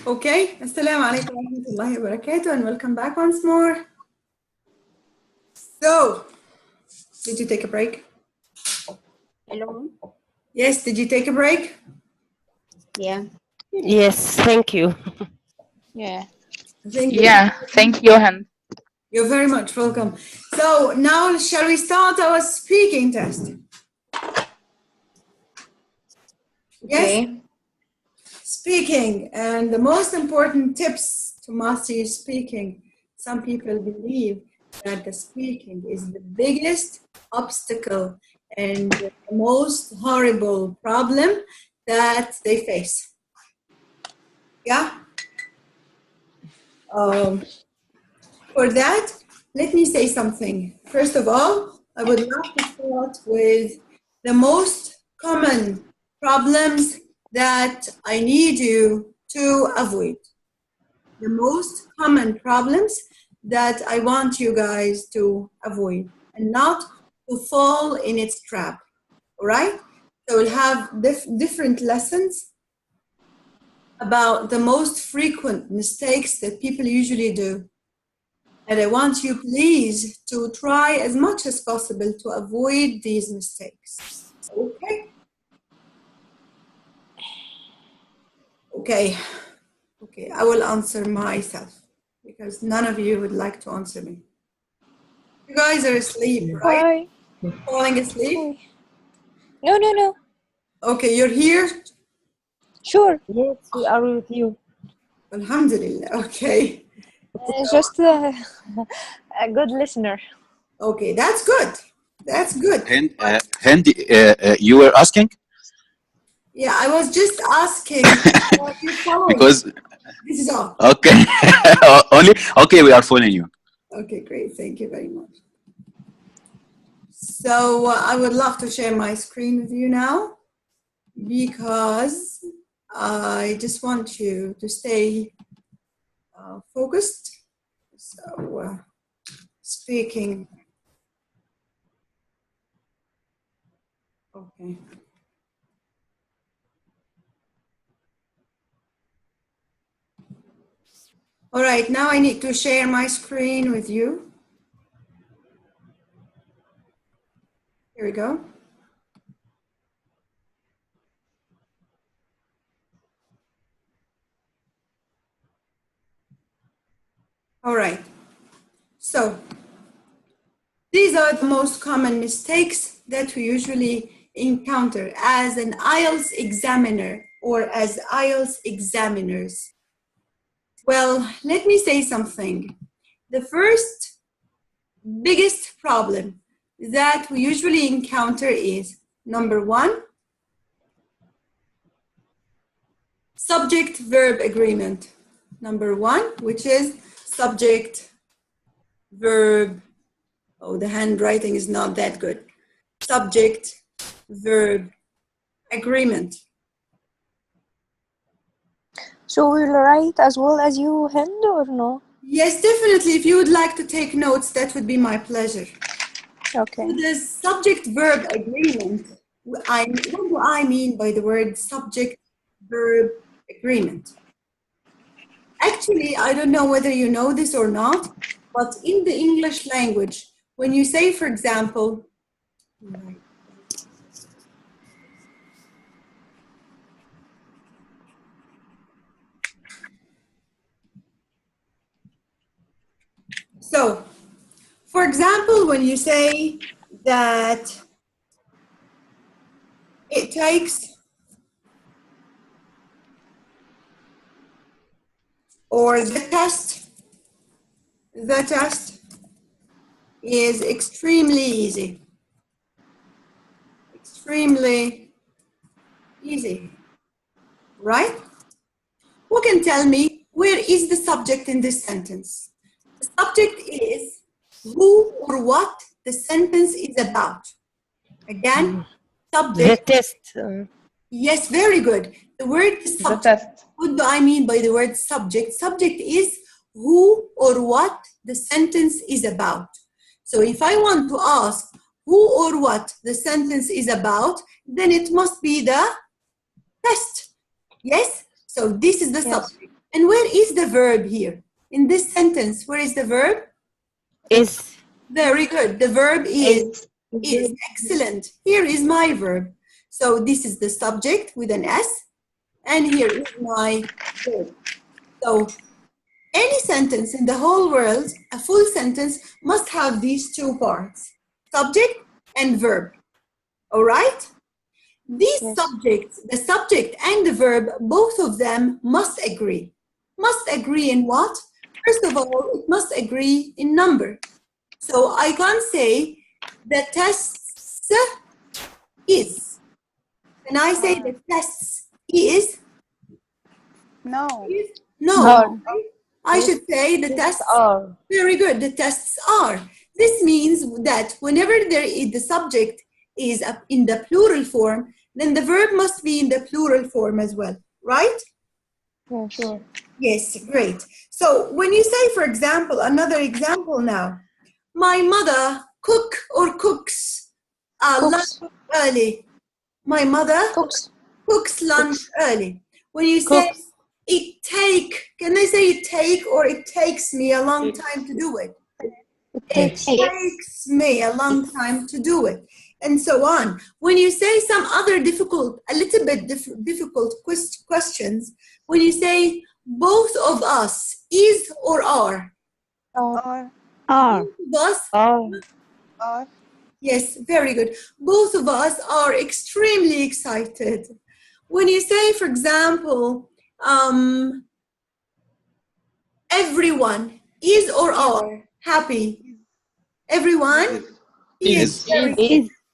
Okay, Assalamu alaikum wa rahmatullahi wa barakatuh, and welcome back once more. So, did you take a break? Hello. Yes, did you take a break? Yeah. Yes, thank you. Yeah. Thank you, Han. You're very much welcome. So now shall we start our speaking test? Yes? Okay. Speaking, and the most important tips to master your speaking. Some people believe that the speaking is the biggest obstacle and the most horrible problem that they face. Yeah? For that, let me say something. First of all, I would like to start with the most common problems that I need you to avoid. The most common problems that I want you guys to avoid and not to fall in its trap. All right? So we'll have different lessons about the most frequent mistakes that people usually do. And I want you, please, to try as much as possible to avoid these mistakes. Okay? Okay. Okay, I will answer myself because none of you would like to answer me. You guys are asleep, right? Hi. Falling asleep? No. Okay, you're here? Sure. Yes, we are with you. Alhamdulillah, okay. Just a good listener. Okay, that's good. That's good. Hindi, you were asking? Yeah, I was just asking what you following. Because This is all. okay, only okay. We are following you. Okay, great. Thank you very much. So I would love to share my screen with you now because I just want you to stay focused. So speaking. Okay. All right, now I need to share my screen with you. Here we go. All right. So these are the most common mistakes that we usually encounter as an IELTS examiner or as IELTS examiners. Well, let me say something. The first biggest problem that we usually encounter is, number one, subject-verb agreement. Number one, which is subject-verb. Oh, the handwriting is not that good. Subject-verb agreement. So we'll write as well as you, Hind, or no? Yes, definitely. If you would like to take notes, that would be my pleasure. Okay. So the subject-verb agreement, what do I mean by the word subject-verb agreement? Actually, I don't know whether you know this or not, but in the English language, when you say, for example, so, for example, when you say that it takes, or the test is extremely easy. Extremely easy, right? Who can tell me where is the subject in this sentence? The subject is who or what the sentence is about. Again, The subject. test. Yes, very good. The word subject. The test. What do I mean by the word subject? Subject is who or what the sentence is about. So if I want to ask who or what the sentence is about, then it must be the test. Yes? So this is the subject. And where is the verb here? In this sentence, where is the verb? Is. Very good. The verb is excellent. Here is my verb. So this is the subject with an S, and here is my verb. So any sentence in the whole world, a full sentence, must have these two parts, subject and verb. All right? These subjects, the subject and the verb, both of them must agree. Must agree in what? First of all, it must agree in number. So I can't say the tests is. Can I say the tests is? No. No. I should say the tests are. Very good. The tests are. This means that whenever the subject is in the plural form, then the verb must be in the plural form as well, right? Yeah, sure. Yes, great. So when you say, for example, another example now, my mother cooks lunch early. My mother cooks lunch early. When you say can I say it take or it takes me a long time to do it? It takes. It takes me a long time to do it, and so on. When you say some other a little bit difficult questions, when you say both of us, is or are? Are. Both of us. Are. Yes, very good. Both of us are extremely excited. When you say, for example, everyone is or are happy. Everyone is.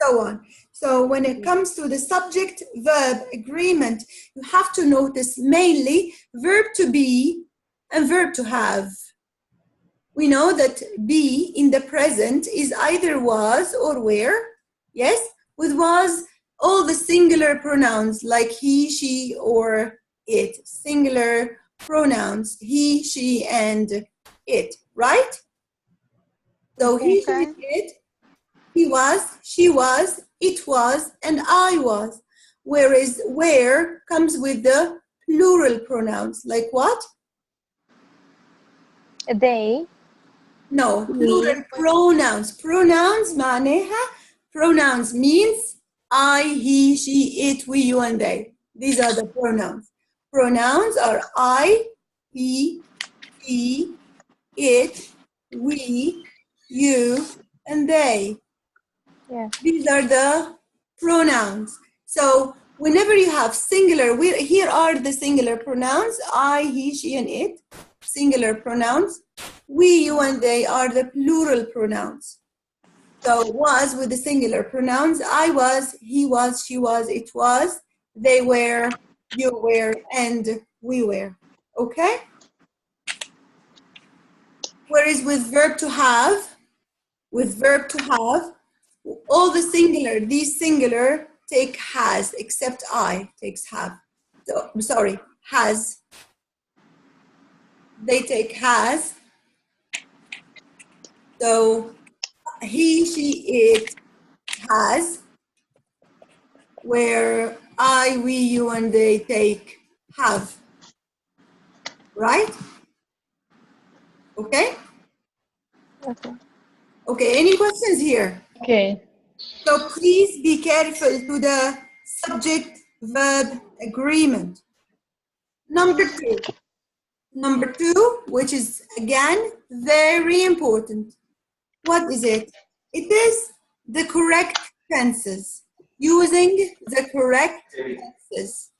So on. So when it comes to the subject verb agreement, you have to notice mainly verb to be and verb to have. We know that be in the present is either was or were. Yes? With was, all the singular pronouns like he, she, or it. Singular pronouns, he, she, and it, right? So he, she, it, he was, she was, it was, and I was. Whereas where comes with the plural pronouns, like what? They. No, plural pronouns. Pronouns means I, he, she, it, we, you, and they. These are the pronouns. Pronouns are I, he, she, it, we, you, and they. Yeah. These are the pronouns. So whenever you have singular, here are the singular pronouns, I, he, she, and it. Singular pronouns. We, you, and they are the plural pronouns. So was with the singular pronouns. I was, he was, she was, it was, they were, you were, and we were. Okay? Whereas with verb to have, all the singular, these singular take has, except I takes have. So, sorry, has. They take has. So he, she, it has, where I, we, you, and they take have. Right? Okay? Okay. Okay, any questions here? Okay. So please be careful to the subject-verb agreement. Number two, which is again very important. What is it? It is the correct tenses. Using the correct tenses.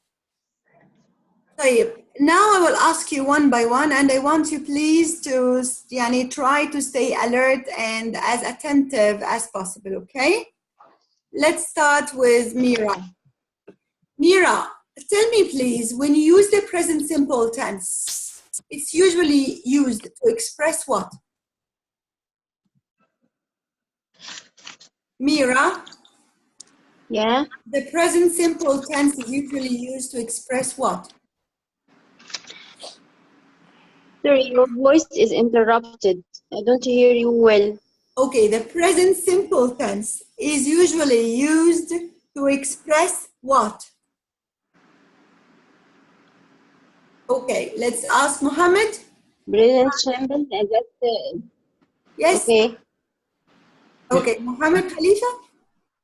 طيب. Now I will ask you one by one, and I want you please to try to stay alert and as attentive as possible, okay? Let's start with Mira. Mira, tell me please, when you use the present simple tense, it's usually used to express what? Mira? Yeah. The present simple tense is usually used to express what? Sorry, your voice is interrupted. I don't hear you well. Okay, the present simple tense is usually used to express what? Okay, let's ask Mohammed. Present simple, Yes? okay. Okay, Mohammed Khalifa?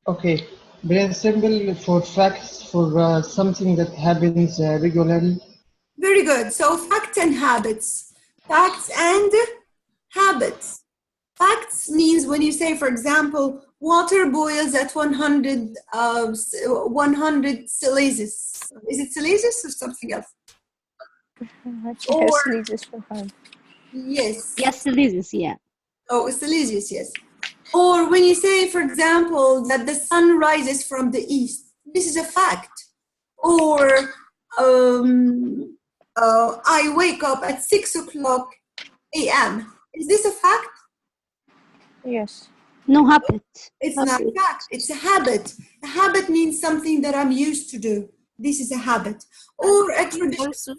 Okay, present simple for facts, for something that happens regularly. Very good. So facts and habits. Facts and habits. Facts means when you say, for example, water boils at 100 Celsius. Is it Celsius or something else? Yes, Celsius for fun. Yes. Yes, Celsius, yeah. Oh, Celsius, yes. Or when you say, for example, that the sun rises from the east. This is a fact. Or I wake up at 6 o'clock a.m. Is this a fact? Yes. No habit. It's not a fact. It's a habit. A habit means something that I'm used to do. This is a habit. Or a tradition.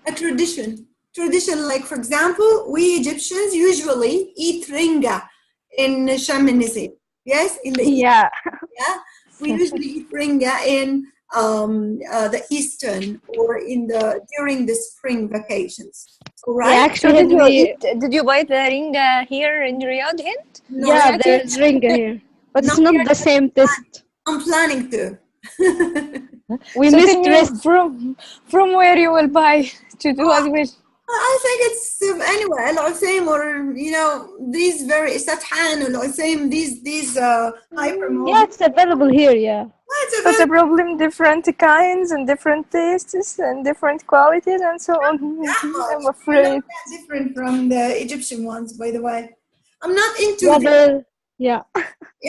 A tradition. Tradition, like, for example, we Egyptians usually eat ringa in Shamanism. Yes? In the Yeah. yeah? We usually eat ringa in the Eastern or during the spring vacations. Right? Yeah, actually, Did did you buy the ring here in Riyadh, Hind? No, Yeah, there's ringa here, but it's not the same taste. I'm planning to. We So missed can you, rest. from where you will buy to do as well? I think it's anyway, Al-Usaim or these very Sathan Al-Usaim, these hypermobile. Yeah, it's available here. Yeah. It's But the available. problem, different kinds and different tastes and different qualities and so on. I'm They're afraid. not that different from the Egyptian ones, by the way. I'm not into Yeah.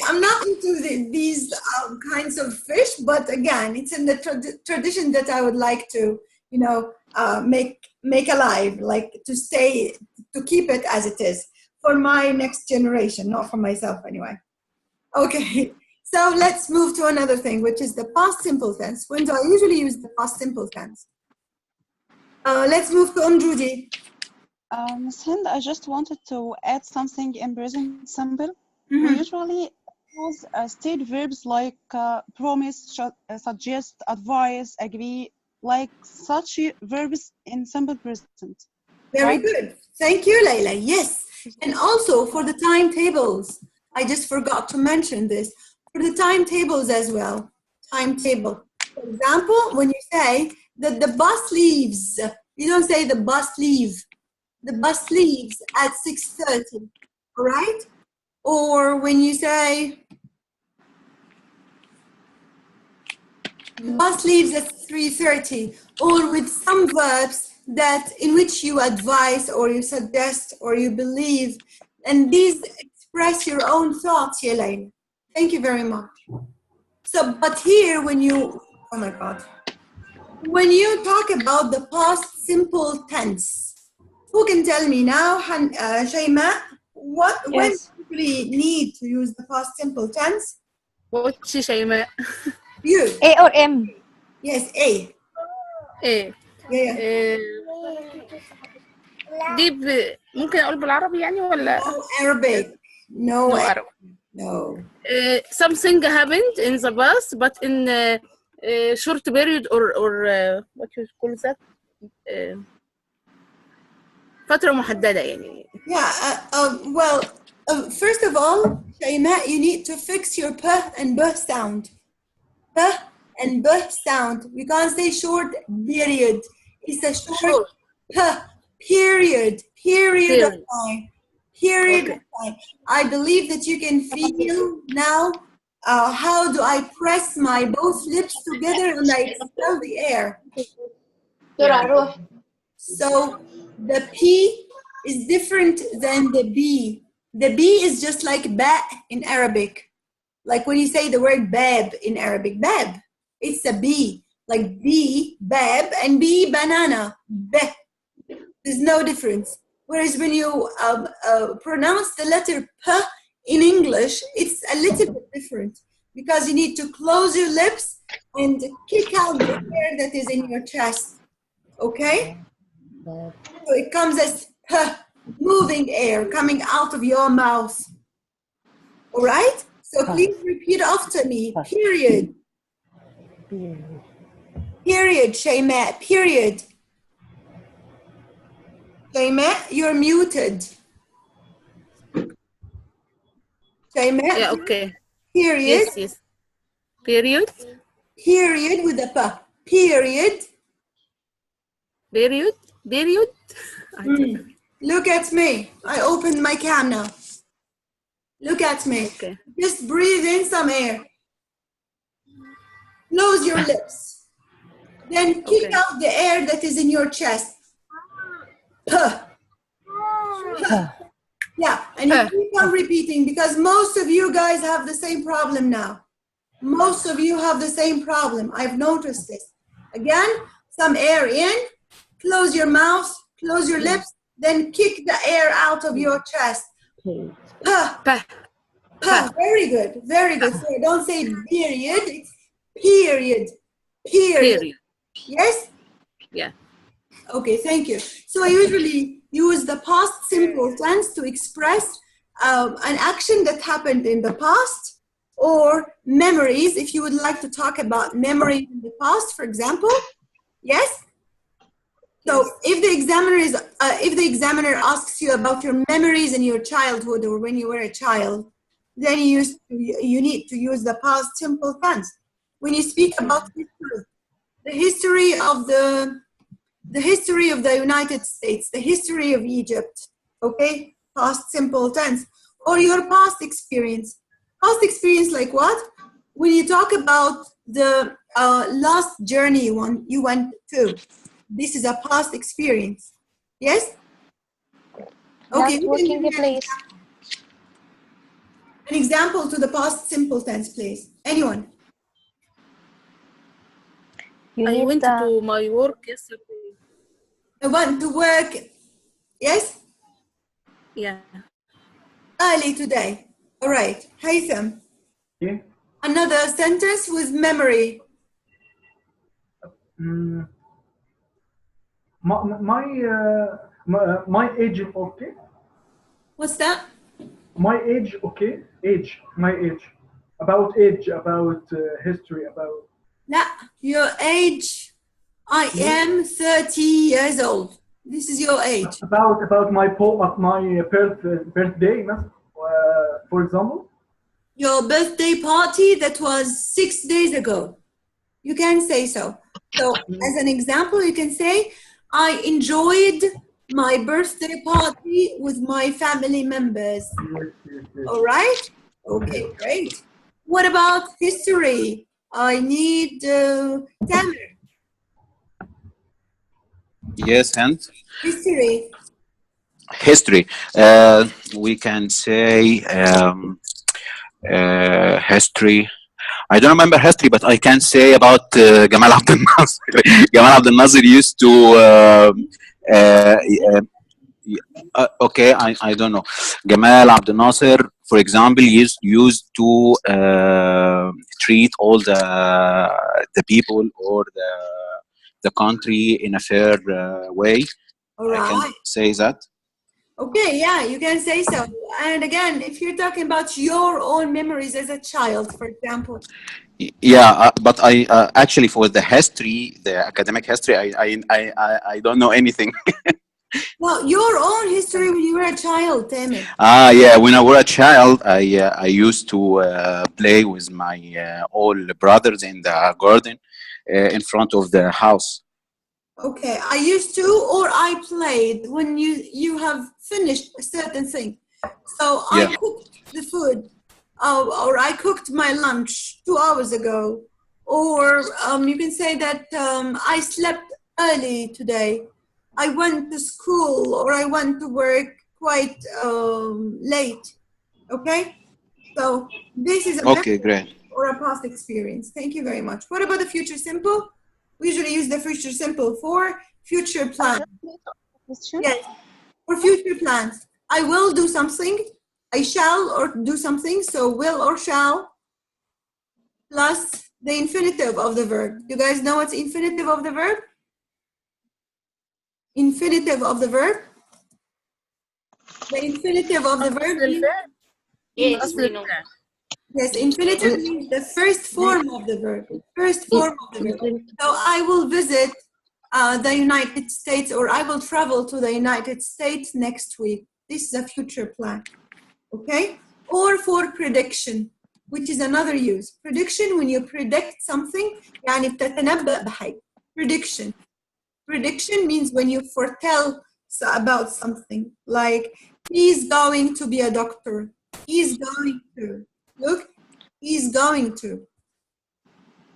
I'm not into these kinds of fish, but again, it's in the tradition that I would like to, make alive, like to keep it as it is for my next generation, not for myself anyway. Okay, so let's move to another thing, which is the past simple tense. When do I usually use the past simple tense? Let's move to Judy. Ms. Hind, I just wanted to add something in present simple. Mm-hmm. We usually use state verbs like promise, suggest, advise, agree, like such verbs in simple present. Very right? good. Thank you, Layla. Yes. And also for the timetables, I just forgot to mention this. For the timetables as well. Timetable. For example, when you say that the bus leaves, you don't say the bus leave. The bus leaves at 6:30, all right? Or when you say the bus leaves at 3:30, or with some verbs that in which you advise or you suggest or you believe, and these express your own thoughts, Yelaine. Thank you very much. So, but here when you, oh my God, when you talk about the past simple tense, who can tell me now, Shayma, when we need to use the past simple tense? What's Shayma? You. A or M? Yes, A. A. Yeah. دي ممكن أقول بالعربي يعني ولا؟ No Arabic. No Arabic. No. Something happened in the past, but in short period or what you call that? فترة محددة يعني. Yeah. Well, First of all, Shayma, you need to fix your p and b sound. P and b sound. We can't say short period. It's a short p. Period. Period of time. Period of time. I believe that you can feel now how do I press my both lips together and I expel the air. So the P is different than the B. The B is just like ba in Arabic. Like when you say the word bab in Arabic, bab, it's a B. Like B, bab, and B, banana, be. There's no difference. Whereas when you pronounce the letter P in English, it's a little bit different because you need to close your lips and kick out the air that is in your chest. Okay? So it comes as P, moving air coming out of your mouth. All right? So please repeat after me. Period. Period, Shayma. Period. Shayma, you're muted. Shayma? Yeah, okay. Period. Yes, yes. Period. Period with a P. Period. Period. Period. Look at me. I opened my cam now. Look at me. Okay. Just breathe in some air. Close your lips. Then kick out the air that is in your chest. Yeah, and you keep on repeating because most of you guys have the same problem now. Most of you have the same problem. I've noticed this. Again, some air in, close your mouth, close your lips, then kick the air out of your chest. Very good, very good. So don't say period, it's period. Period. Yes? Yeah. Okay, thank you. So I usually use the past simple tense to express an action that happened in the past or memories, if you would like to talk about memory in the past, for example. Yes? So if the examiner asks you about your memories in your childhood or when you were a child, then you need to use the past simple tense. When you speak about history, the history of the United States, the history of Egypt, okay? Past simple tense. Or your past experience. Past experience like what? When you talk about the last journey you went to. This is a past experience. Yes? Okay. Last working day, please. An example to the past simple tense, please. Anyone? I went to my work yesterday. I went to work. Yes? Yeah. Early today. All right. Haytham. Yeah. Another sentence with memory. My age, okay? What's that? My age, okay? Age, my age. About age, about history, about... No, your age. I am 30 years old. This is your age. About my birthday, for example? Your birthday party that was 6 days ago. You can say so. So as an example, you can say, I enjoyed my birthday party with my family members. Yes. All right? Okay, great. What about history? I need Tamer. Yes, and History. history. We can say history. I don't remember history, but I can say about Gamal Abdel Nasser. Gamal Abdel Nasser used to. Okay, I don't know. Gamal Abdel Nasser, for example, used to treat all the people or the country in a fair way. All right. I can say that. Okay, yeah, you can say so. And again, if you're talking about your own memories as a child, for example. Yeah, but I actually for the history, the academic history, I don't know anything. Well, your own history when you were a child, Tamer. Yeah, when I was a child, I used to play with my all brothers in the garden in front of the house. Okay, I used to, or I played when you have finished a certain thing. So I Yeah. cooked the food, or I cooked my lunch 2 hours ago, or you can say that I slept early today. I went to school, or I went to work quite late. Okay, so this is a Okay, great. or a past experience. Thank you very much. What about the future simple? We usually use the future simple for future plans. Yes, for future plans. I will do something. I shall or do something. So will or shall plus the infinitive of the verb. You guys know what's infinitive of the verb? Infinitive of the verb. The infinitive of the verb means Yes, we know. yes, infinitive means the first form of the verb. First form of the verb. So I will visit the United States, or I will travel to the United States next week. This is a future plan. Okay? Or for prediction, which is another use. Prediction, when you predict something, يعني بتتنبأ بحاجة. Prediction. Prediction means when you foretell about something, like he's going to be a doctor. He's going to. Look, he's going to.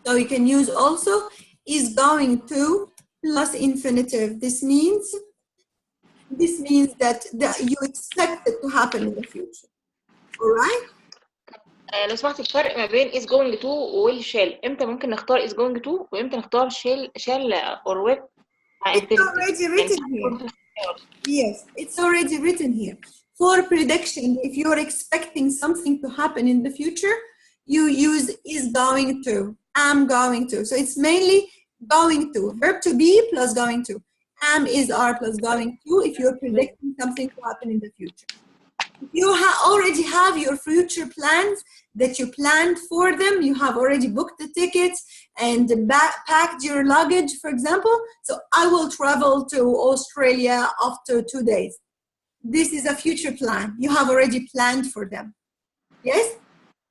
So you can use also is going to plus infinitive. This means that you expect it to happen in the future. All right? لو سمحت الفرق ما بين is going to و will shall امتى ممكن نختار is going to وامتى نختار shall or will It's already written here. Yes, it's already written here. For prediction, if you're expecting something to happen in the future, you use is going to, am going to. So it's mainly going to, verb to be plus going to. Am, is, are plus going to if you're predicting something to happen in the future. If you already have your future plans that you planned for them, you have already booked the tickets and packed your luggage, for example. So I will travel to Australia after 2 days. This is a future plan. You have already planned for them. Yes?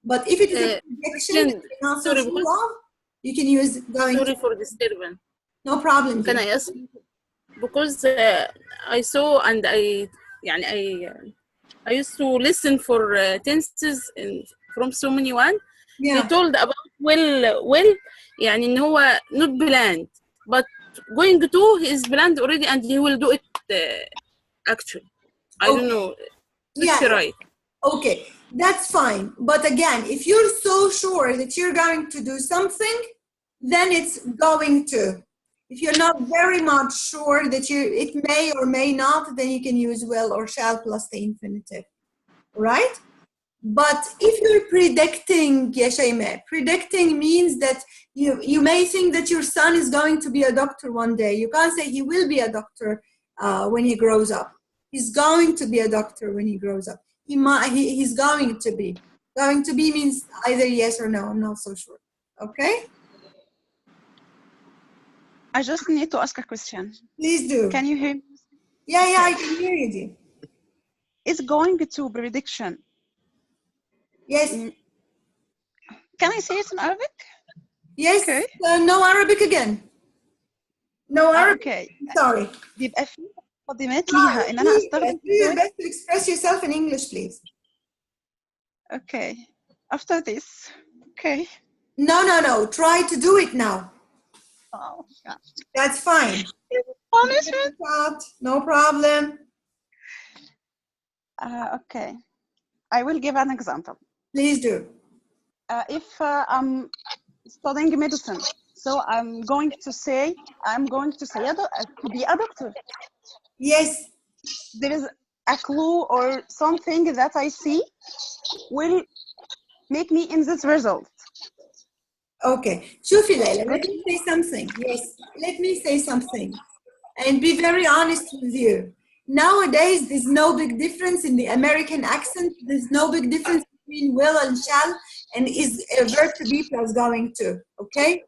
But if it is a prediction, not so sure of, you can use going Sorry to. for disturbance. No problem. Can I ask? Because I saw and I used to listen for tenses from so many one. Yeah. They told about will يعني إن هو not planned, but going to is planned already and he will do it actually. I don't know. Yeah. Right. Okay, that's fine. But again, if you're so sure that you're going to do something, then it's going to. If you're not very much sure that it may or may not, then you can use will or shall plus the infinitive, right? But if you're predicting, ya Shayma, predicting means that you may think that your son is going to be a doctor one day. You can't say he will be a doctor when he grows up. He's going to be a doctor when he grows up. He's going to be. Going to be means either yes or no. I'm not so sure. Okay? I just need to ask a question. Please do. Can you hear me? Yeah, I can hear you, Dee. It's going to prediction. Yes. Can I say it in Arabic? Yes. Okay. No Arabic again. No Arabic. Okay. Sorry. بيبقى في مقدمات ليها ان انا استخدم. Do your best to express yourself in English, please. Okay. After this. Okay. No. Try to do it now. Oh, yeah. That's fine. Punishment. No problem. Okay. I will give an example. Please do. If I'm studying medicine, so I'm going to say to be a doctor. Yes. There is a clue or something that I see will make me in this result. Okay. شوفي Layla, let me say something. Yes, let me say something. And be very honest with you. Nowadays, there's no big difference in the American accent. There's no big difference between will and shall and is a verb to be plus going to. Okay?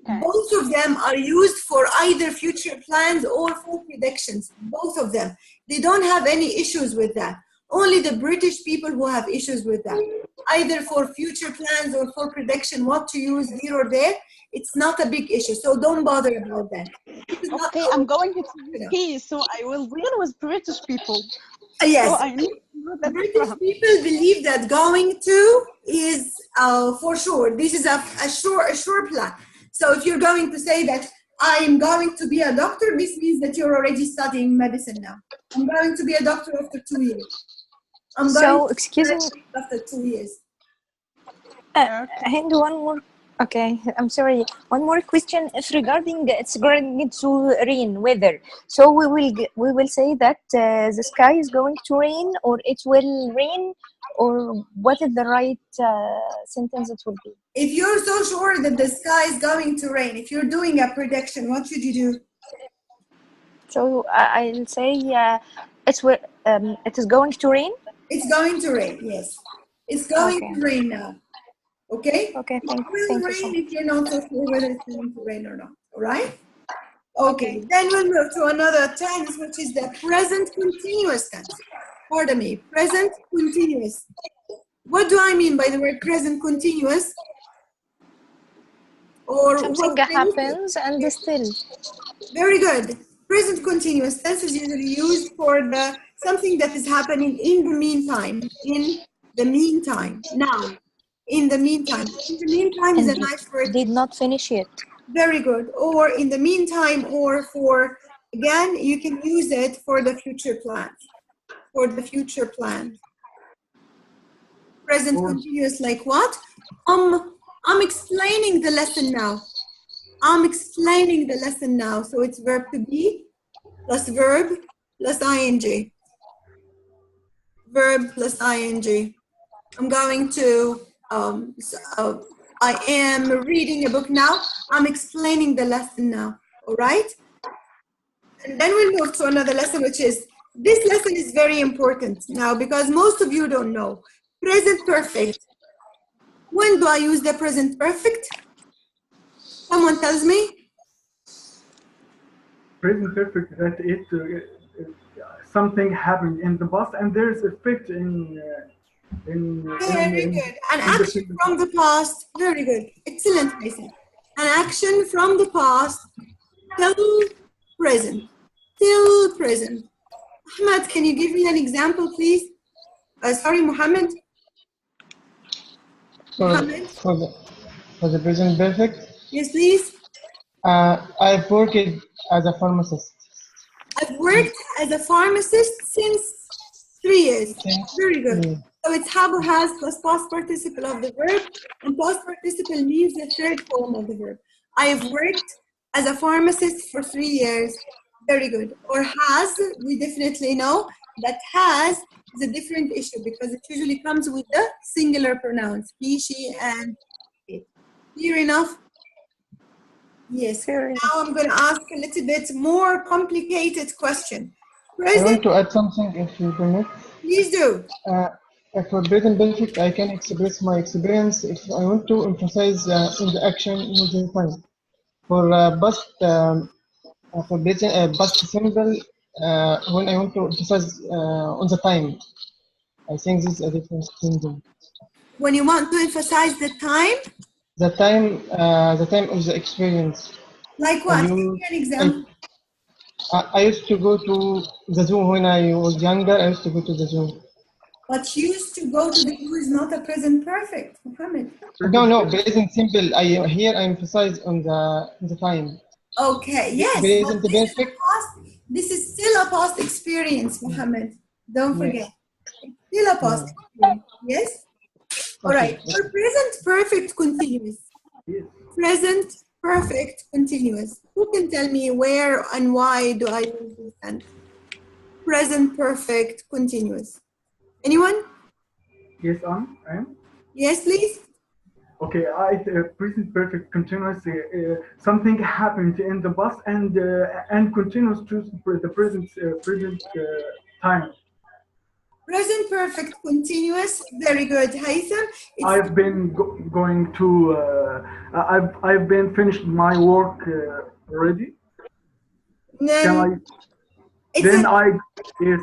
Okay. Both of them are used for either future plans or for predictions. Both of them. They don't have any issues with that. Only the British people who have issues with that. Either for future plans or for prediction, what to use here or there, it's not a big issue. So don't bother about that. Okay, I'm going to UK, so I will deal with British people. Yes. So I need to know that British people believe that going to is for sure. This is a sure plan. So if you're going to say that I'm going to be a doctor, this means that you're already studying medicine now. I'm going to be a doctor after 2 years. I'm going to excuse me. After 2 years. And one more. Okay, I'm sorry. One more question is regarding it's going to rain weather. So we will say that the sky is going to rain, or it will rain, or what is the right sentence it will be? If you're so sure that the sky is going to rain, if you're doing a prediction, what should you do? So I'll say it is going to rain. It's going to rain. Yes, it's going to rain now. Okay? Okay, it will rain if you're not so sure whether it's going to rain or not. All right? Okay. Then we'll move to another tense, which is the present continuous tense. Pardon me. Present continuous. What do I mean by the word present continuous? Or something happens and still. Very good. Present continuous tense is usually used for the something that is happening in the meantime. In the meantime. Now. In the meantime. In the meantime is a nice word. Did not finish yet. Very good. Or in the meantime, or for, again, you can use it for the future plans. For the future plan. Present continuous like what? I'm explaining the lesson now. I'm explaining the lesson now. So it's verb to be plus verb plus ing. Verb plus ing. I'm going to I am reading a book now. I'm explaining the lesson now. All right? And then we'll move to another lesson, which is, this lesson is very important now because most of you don't know. Present perfect. When do I use the present perfect? Someone tells me? Present perfect, that something happened in the past and there's effect in very good. An action from the past. Very good. Excellent, Mason. An action from the past till present. Till present. Ahmed, can you give me an example, please? Sorry, Mohammed. For the present perfect? Yes, please. I've worked as a pharmacist. I've worked as a pharmacist since 3 years. Very good. So it's have or has plus past participle of the verb, and past participle means the third form of the verb. I have worked as a pharmacist for 3 years. Very good. Or has, we definitely know that has is a different issue because it usually comes with the singular pronouns, he, she, and it. Clear enough? Yes. Now I'm going to ask a little bit more complicated question. I want to add something, if you permit. Please do. For present perfect, I can express my experience if I want to emphasize in the action in the time. For past simple, when I want to emphasize on the time, I think this is a different thing. When you want to emphasize the time? The time of the experience. Like what? Give me an example. I used to go to the zoo when I was younger. I used to go to the zoo. But used to go to the zoo is not a present perfect, Mohammed. No, present simple. Here I emphasize on the time. Okay, yes. Present perfect. This is still a past experience, Mohammed. Don't forget. It's still a past experience. Yes? All right. For present perfect continuous. Present perfect continuous. Who can tell me where and why do I use this sentence? Present perfect continuous. Anyone? Yes, I am. Yes, please. Okay, present perfect continuous. Something happened in the past and continues to the present time. Present perfect continuous. Very good, Haytham. I've been going to. I've been finished my work already. Can I? Then yes.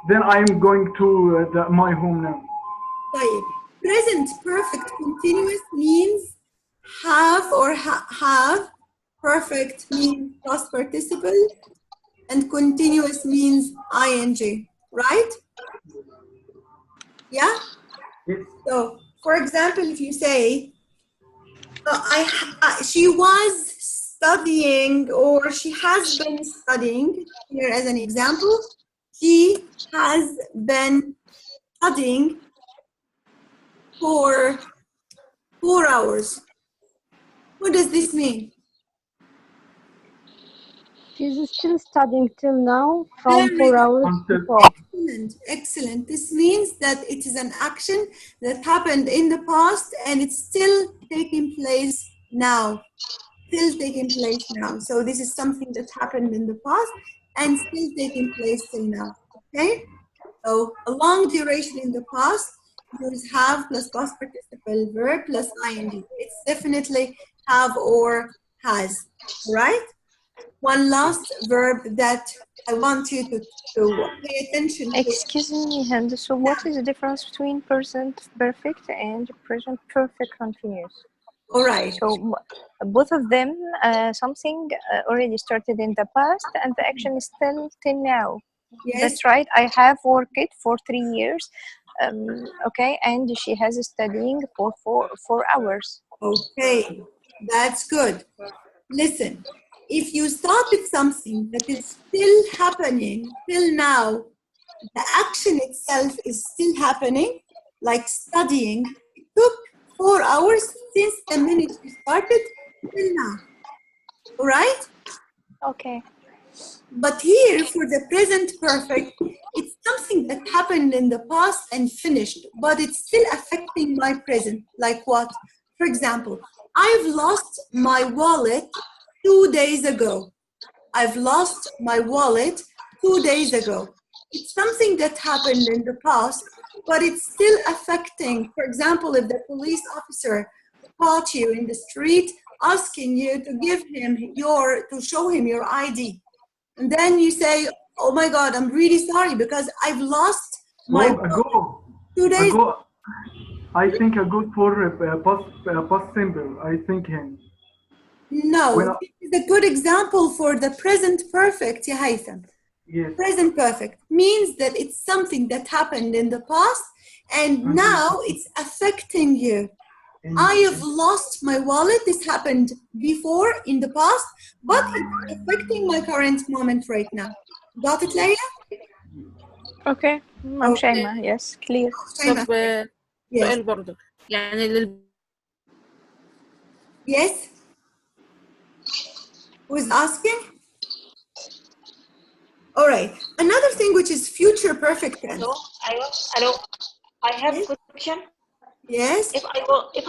Then I'm going to my home now. طيب. Present perfect continuous means have or have. Perfect means past participle, and continuous means ing. Right? Yeah. Yes. So, for example, if you say, she was studying or she has been studying, here as an example, she has been studying for 4 hours. What does this mean? She's still studying till now from 4 hours before. Excellent, excellent. This means that it is an action that happened in the past and it's still taking place now. Still taking place now. So this is something that happened in the past and still taking place till now. Okay? So a long duration in the past, use have plus past participle verb plus ing. It's definitely have or has, right? One last verb that I want you to pay attention to. Excuse me, Hand. So what is the difference between present perfect and present perfect continuous? All right. So both of them, something already started in the past and the action is still till now. Yes. That's right. I have worked for 3 years. Okay, and she has studying for 4 hours. Okay, that's good. Listen, if you started something that is still happening till now, the action itself is still happening, like studying. It took 4 hours since the minute you started till now. All right? Okay. But here, for the present perfect, it's something that happened in the past and finished, but it's still affecting my present. Like what? For example, I've lost my wallet 2 days ago. I've lost my wallet 2 days ago. It's something that happened in the past, but it's still affecting. For example, if the police officer caught you in the street asking you to give him to show him your ID. And then you say, oh my God, I'm really sorry because I've lost my ago. 2 days ago. I think I go for past simple. I think him. No, it's a good example for the present perfect, ya Haytham. Yes. Present perfect means that it's something that happened in the past and now it's affecting you. I have lost my wallet. This happened before in the past, but it's affecting my current moment right now. Got it, Leila? Okay. I'm Shaima. Yes, clear. طب سؤال برضه يعني Yes. Who's asking? All right. Another thing which is future perfect tense. Hello. I have a question. Yes. If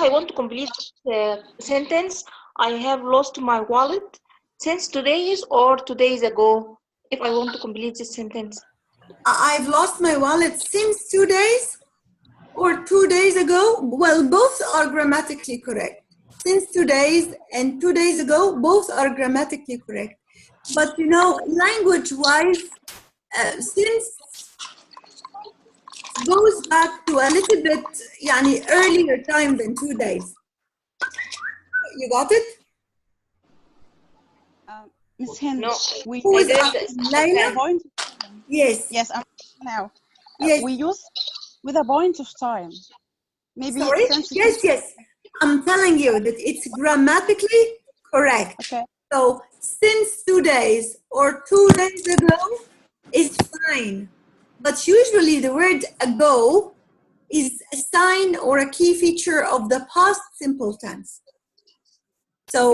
I want to complete the sentence, I have lost my wallet since 2 days or 2 days ago. If I want to complete this sentence, I've lost my wallet since 2 days or 2 days ago. Well, both are grammatically correct. Since 2 days and 2 days ago, both are grammatically correct. But you know, language-wise, since goes back to a little bit earlier time than 2 days. You got it? Miss Hind, no. Who is Layla? Yes. Yes, I'm now. Yes. We use with a point of time. Maybe Sorry? Yes. I'm telling you that it's grammatically correct. Okay. So since 2 days or 2 days ago is fine. But usually the word ago is a sign or a key feature of the past simple tense. So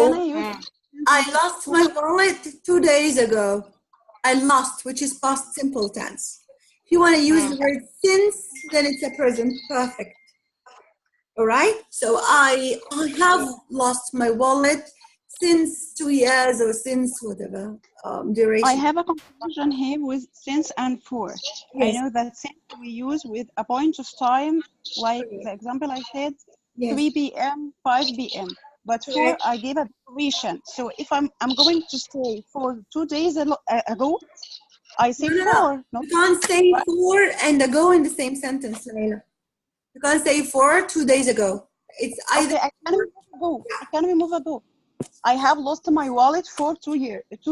I lost my wallet 2 days ago. I lost, which is past simple tense. If you want to use the word since, then it's a present perfect. All right? So I have lost my wallet since 2 years or since whatever duration? I have a confusion here with since and for. I Yes. know that since we use with a point of time, like the example I said, Yes. 3 p.m., 5 p.m. But for Correct. I gave a duration. So if I'm going to stay for 2 days ago, I say No. for. No? You can't say for and ago in the same sentence, Layla. You can't say for 2 days ago. It's either. Okay, I can remove ago. I can remove ago. I have lost my wallet for 2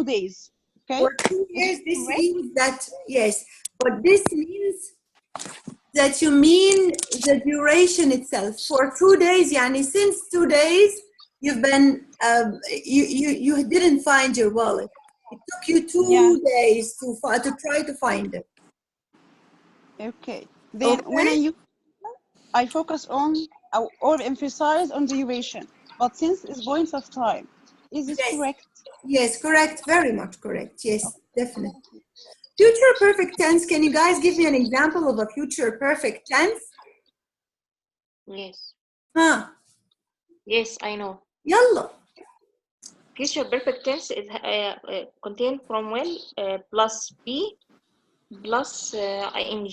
days. Okay. For 2 years, this means that, yes, but this means that you mean the duration itself. For 2 days, yani since 2 days, you've been, you didn't find your wallet. It took you 2 days to try to find it. Okay. Then when I use, I focus on or emphasize on duration. But since it's points of time, is this correct? Yes, correct. Very much correct. Yes, definitely. Future perfect tense. Can you guys give me an example of a future perfect tense? Yes. Huh? Yes, I know. Yalla. Future perfect tense is contain from will plus be plus ing.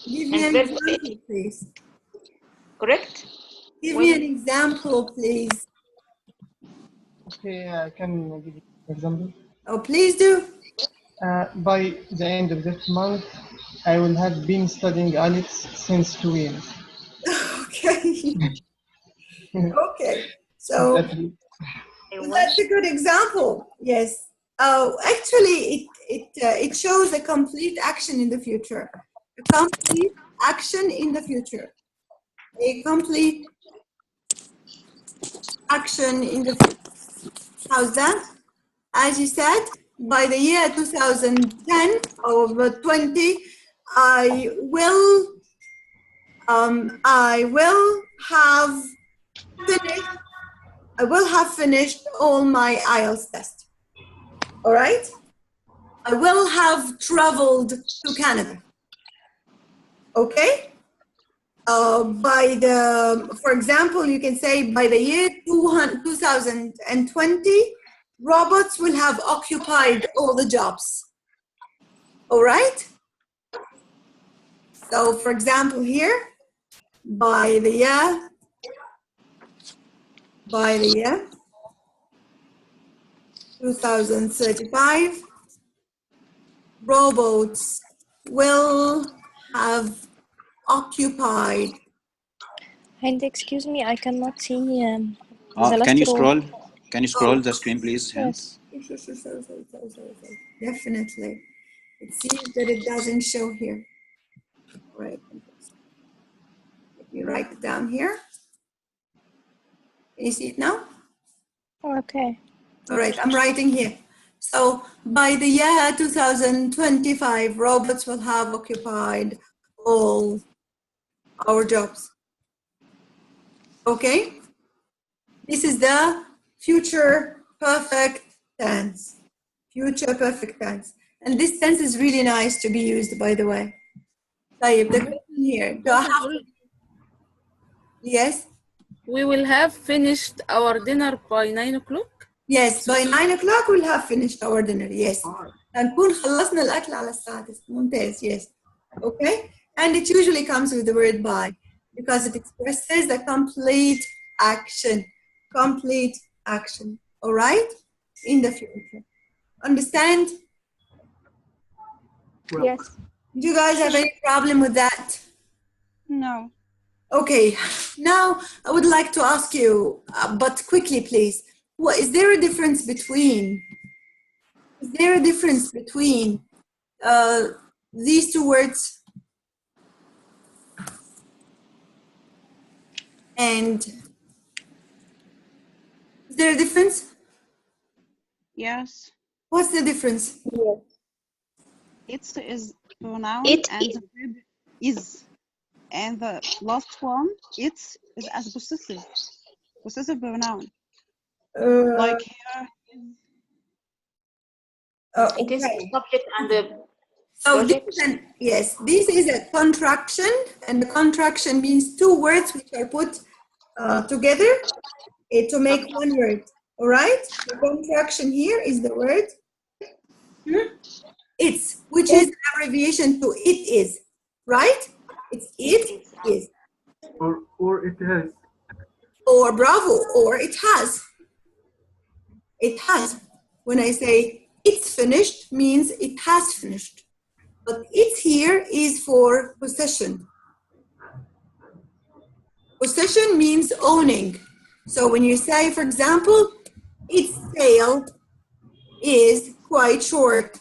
Give me an example, please. Correct? Give me an example, please. Okay, I can give you an example. Oh, please do. By the end of this month, I will have been studying IELTS since 2 years. Okay. Okay. So that's a good example. Yes. Actually, it shows a complete action in the future. A complete action in the future. A complete action in the future. How's that? As you said, by the year 2010 or 20, I will have finished all my IELTS test. All right? I will have traveled to Canada. Okay? For example, you can say by the year 2020, robots will have occupied all the jobs. All right? So, for example, here, by the year 2035, robots will have occupied. And excuse me, I cannot see the last can you row. scroll? Can you scroll the screen, please? Yes. Definitely. It seems that it doesn't show here. Right. Let me write it down here. Can you see it now? Okay. All right, I'm writing here. So by the year 2025, robots will have occupied all our jobs. Okay? This is the future perfect tense. Future perfect tense. And this tense is really nice to be used, by the way. طيب, the question here. Do I have to... Yes? We will have finished our dinner by 9 o'clock? Yes, by 9 o'clock we'll have finished our dinner. Yes. نكون خلصنا الأكل على الساعة 9. ممتاز. Yes. Okay? And it usually comes with the word by because it expresses a complete action. Complete action. All right? In the future. Understand? Yes. Do you guys have any problem with that? No. Okay. Now I would like to ask you, but quickly, please. Is there a difference between these two words and is there a difference? Yes. What's the difference? It is pronoun and the verb is. And the last one, it's is as possessive pronoun. Like here. It is subject and the so this is a contraction, and the contraction means two words which are put together to make one word. All right? The contraction here is the word it's, which is an abbreviation to it is, right? It's it is. Or it has. Or bravo, or it has. It has. When I say it's finished, means it has finished. But it's here is for possession. Possession means owning. So when you say, for example, its tail is quite short.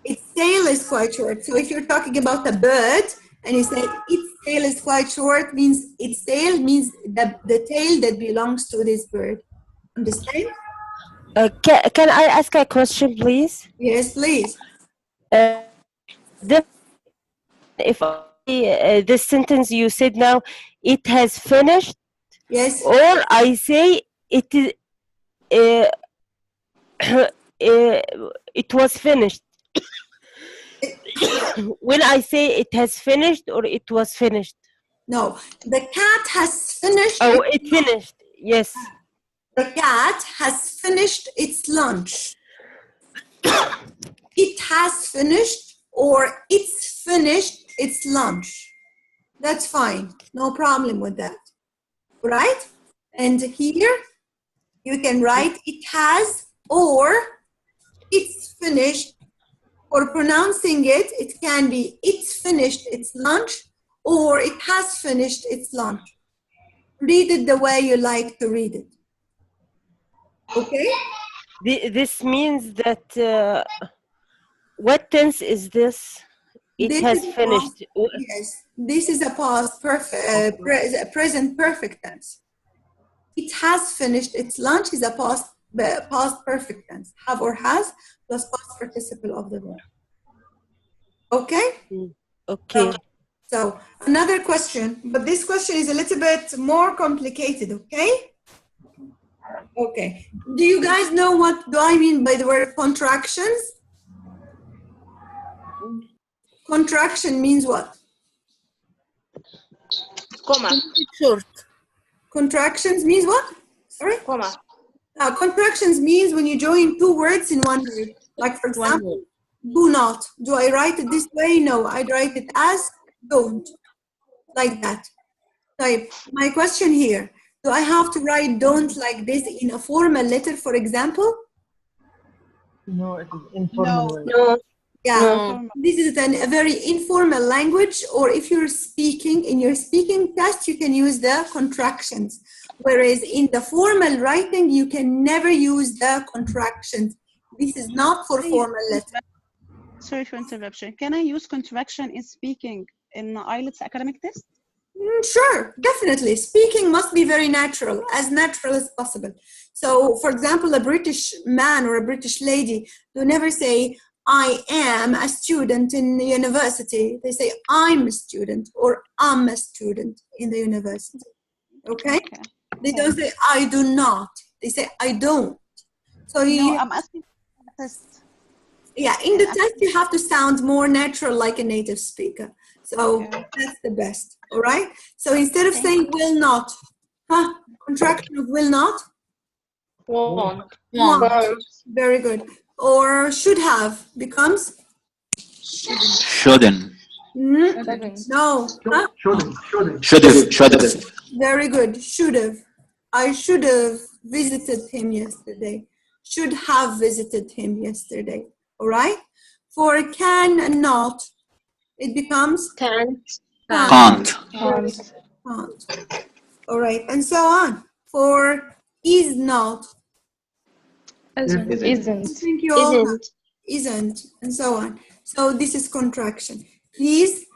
Its tail is quite short. So if you're talking about a bird and you say its tail is quite short, means its tail means the tail that belongs to this bird. Understand? Can I ask a question, please? Yes, please. If this sentence you said now, it has finished. Yes. Or I say it is. It was finished. When I say it has finished or it was finished. No, the cat has finished. Oh, it finished. Yes. The cat has finished its lunch. It has finished or it's finished its lunch. That's fine. No problem with that. Right? And here you can write it has or it's finished. For pronouncing it, it can be it's finished its lunch or it has finished its lunch. Read it the way you like to read it. Okay? This means that what tense is this? It This has is finished. Past, yes, this is a past perfect, present perfect tense. It has finished its lunch is a past perfect tense. Have or has plus past participle of the verb. Okay? Okay. So another question, but this question is a little bit more complicated, okay? Okay. Do you guys know what do I mean by the word contractions? Contraction means what? Comma. Short. Contractions means what? Sorry? Comma. Contractions means when you join two words in one word. Like for example, do not. Do I write it this way? No, I write it as don't. Like that. Type. My question here, do I have to write don't like this in a formal letter, for example? No, it is informal. No. Yeah, No. this is a very informal language, or if you're speaking, in your speaking test, you can use the contractions. Whereas in the formal writing, you can never use the contractions. This is not for formal letter. Sorry for interruption. Can I use contraction in speaking in IELTS academic test? Sure, definitely. Speaking must be very natural as possible. So, for example, a British man or a British lady, they never say, I am a student in the university. They say, I'm a student or I'm a student in the university. Okay? They don't say, I do not. They say, I don't. So no, I'm asking for the test. Yeah, in the test, you have to sound more natural like a native speaker. So that's the best, all right? So instead of saying will not, contraction of will not? Won't. Very good. Or should have becomes? Shouldn't. No. Should have. Very good. Should have. I should have visited him yesterday. Should have visited him yesterday. All right? For can and not, it becomes? Can't. All right. And so on. For is not. Isn't, and so on. So this is contraction. Please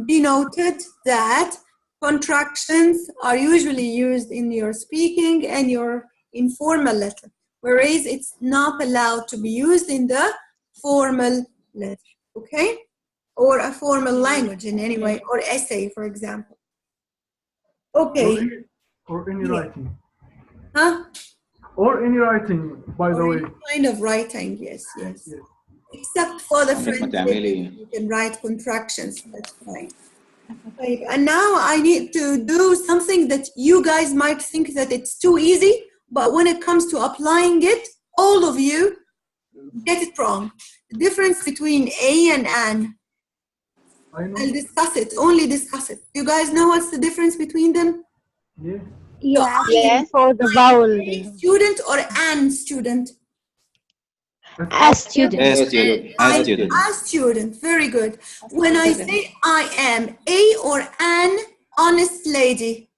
be noted that contractions are usually used in your speaking and your informal letter, whereas it's not allowed to be used in the formal letter, okay? Or a formal language in any way, or essay, for example. Okay. Or any writing. Huh? Or any writing, by the way. Any kind of writing, yes. Except for the French, you can write contractions, that's fine. Right. And now I need to do something that you guys might think that it's too easy, but when it comes to applying it, all of you get it wrong. The difference between a and an. I'll discuss it, only discuss it. You guys know what's the difference between them? Yeah. Yeah. Yeah. For the vowel. A student or an student? A student. A student. A student. A student, very good. When I say I am a or an honest lady?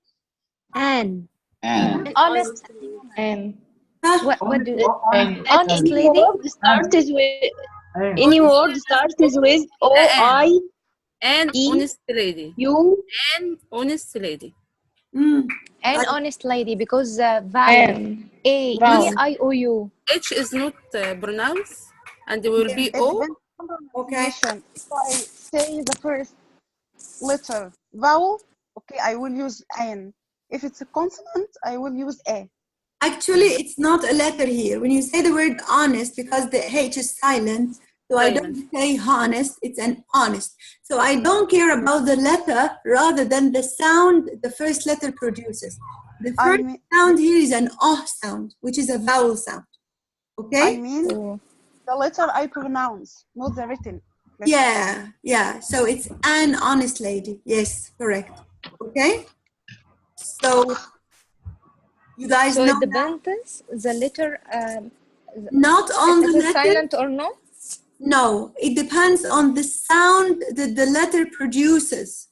An. And. An honest. And Huh? What do Honest lady? word starts with any word starts with O-I And honest lady. U. And honest lady. An honest lady, because vowel A, vowel. E, I, O, U. H is not pronounced, and there will be It O. depends on pronunciation. If I say the first letter vowel, okay, I will use an. If it's a consonant, I will use a. Actually, it's not a letter here. When you say the word honest, because the H is silent, so I don't say honest, it's an honest. So I don't care about the letter rather than the sound the first letter produces. The first sound here is an oh sound, which is a vowel sound. Okay? I mean the letter I pronounce, not the written letter. Yeah, yeah. So it's an honest lady. Yes, correct. Okay? So you guys So know it depends the letter. not on if the it is letter. silent or no? No, it depends on the sound that the letter produces.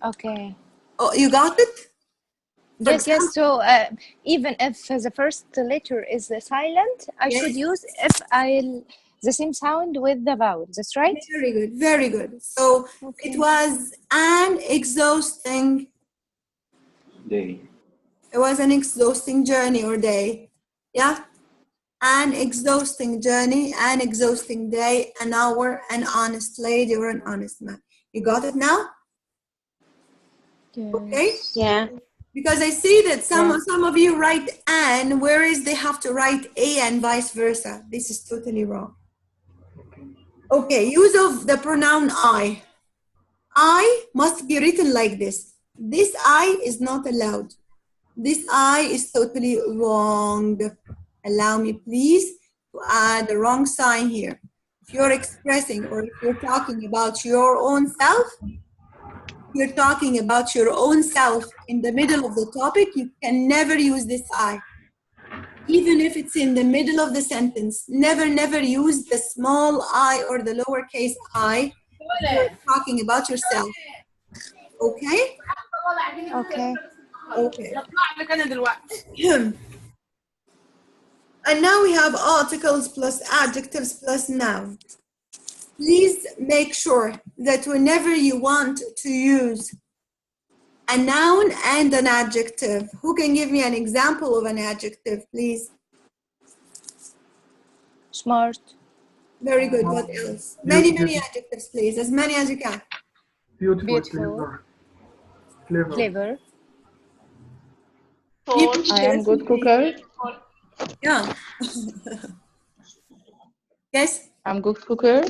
Okay. Oh, you got it? Yes, yes. So even if the first letter is silent, I should use if the same sound with the vowel. That's right? Very good, very good. So it was an exhausting Day. It was an exhausting journey or day. Yeah? An exhausting journey, an exhausting day, an hour, an honest lady, or an honest man. You got it now? Yes. Okay? Yeah. Because I see that some of you write an, whereas they have to write a and vice versa. This is totally wrong. Okay, use of the pronoun I. I must be written like this. This I is not allowed. This I is totally wrong. Allow me, please, to add the wrong sign here. If you're expressing or if you're talking about your own self, you're talking about your own self in the middle of the topic, you can never use this I. Even if it's in the middle of the sentence, never, never use the small I or the lowercase I if you're talking about yourself. Okay? Okay. Okay. And now we have articles plus adjectives plus noun. Please make sure that whenever you want to use a noun and an adjective, who can give me an example of an adjective, please? Smart. Very good. What else? Many, many adjectives, please. As many as you can. Beautiful. Clever. I am good cooker. Yeah. Yes? I'm good cooker.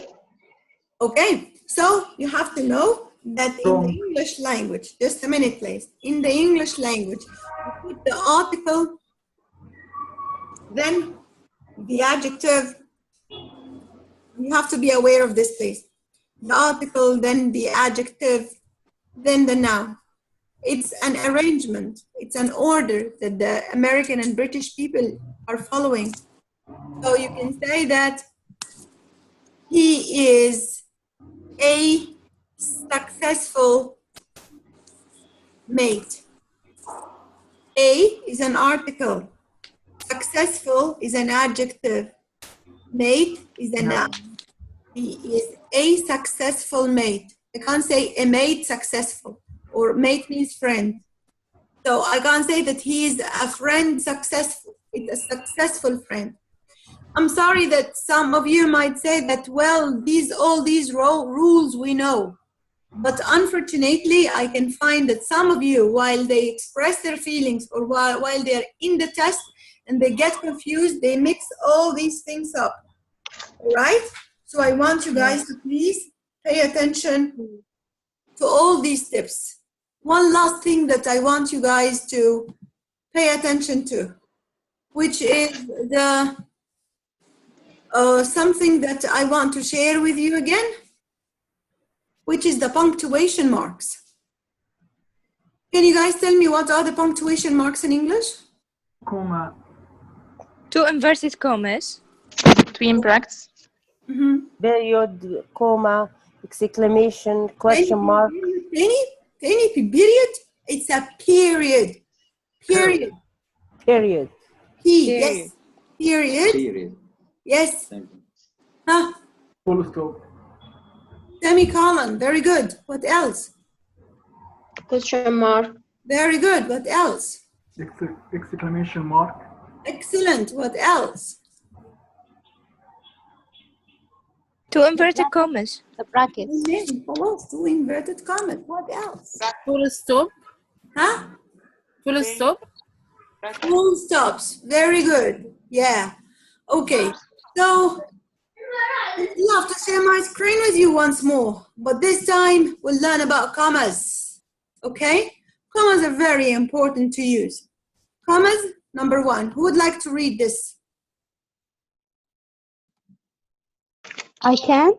Okay. So you have to know that in the English language, just a minute, please. In the English language, you put the article, then the adjective. You have to be aware of this, please. The article, then the adjective, then the noun. It's an arrangement. It's an order that the American and British people are following. So you can say that he is a successful mate. A is an article. Successful is an adjective. Mate is a noun. He is a successful mate. I can't say a mate successful, or mate means friend. So I can't say that he is a friend successful. It's a successful friend. I'm sorry that some of you might say that, well, all these rules we know. But unfortunately, I can find that some of you, while they express their feelings or while they're in the test and they get confused, they mix all these things up. All right? So I want you guys to please pay attention to all these tips. One last thing that I want you guys to pay attention to. which is the something that I want to share with you again, which is the punctuation marks. Can you guys tell me what are the punctuation marks in English? Comma. Two inverted commas. Between brackets. Period, comma, exclamation, question mark. Any period? It's a period. Period. Period. Yes. Period. Yes. Huh? Full stop. Semicolon. Very good. What else? Question mark. Very good. What else? Exclamation mark. Excellent. What else? Two inverted commas. The brackets. Two inverted commas. What else? Full stop. Huh? Full stop. Full stops. Very good. Yeah. Okay. So I'd love to share my screen with you once more, but this time we'll learn about commas. Okay? Commas are very important to use. Commas, number one. Who would like to read this? I can?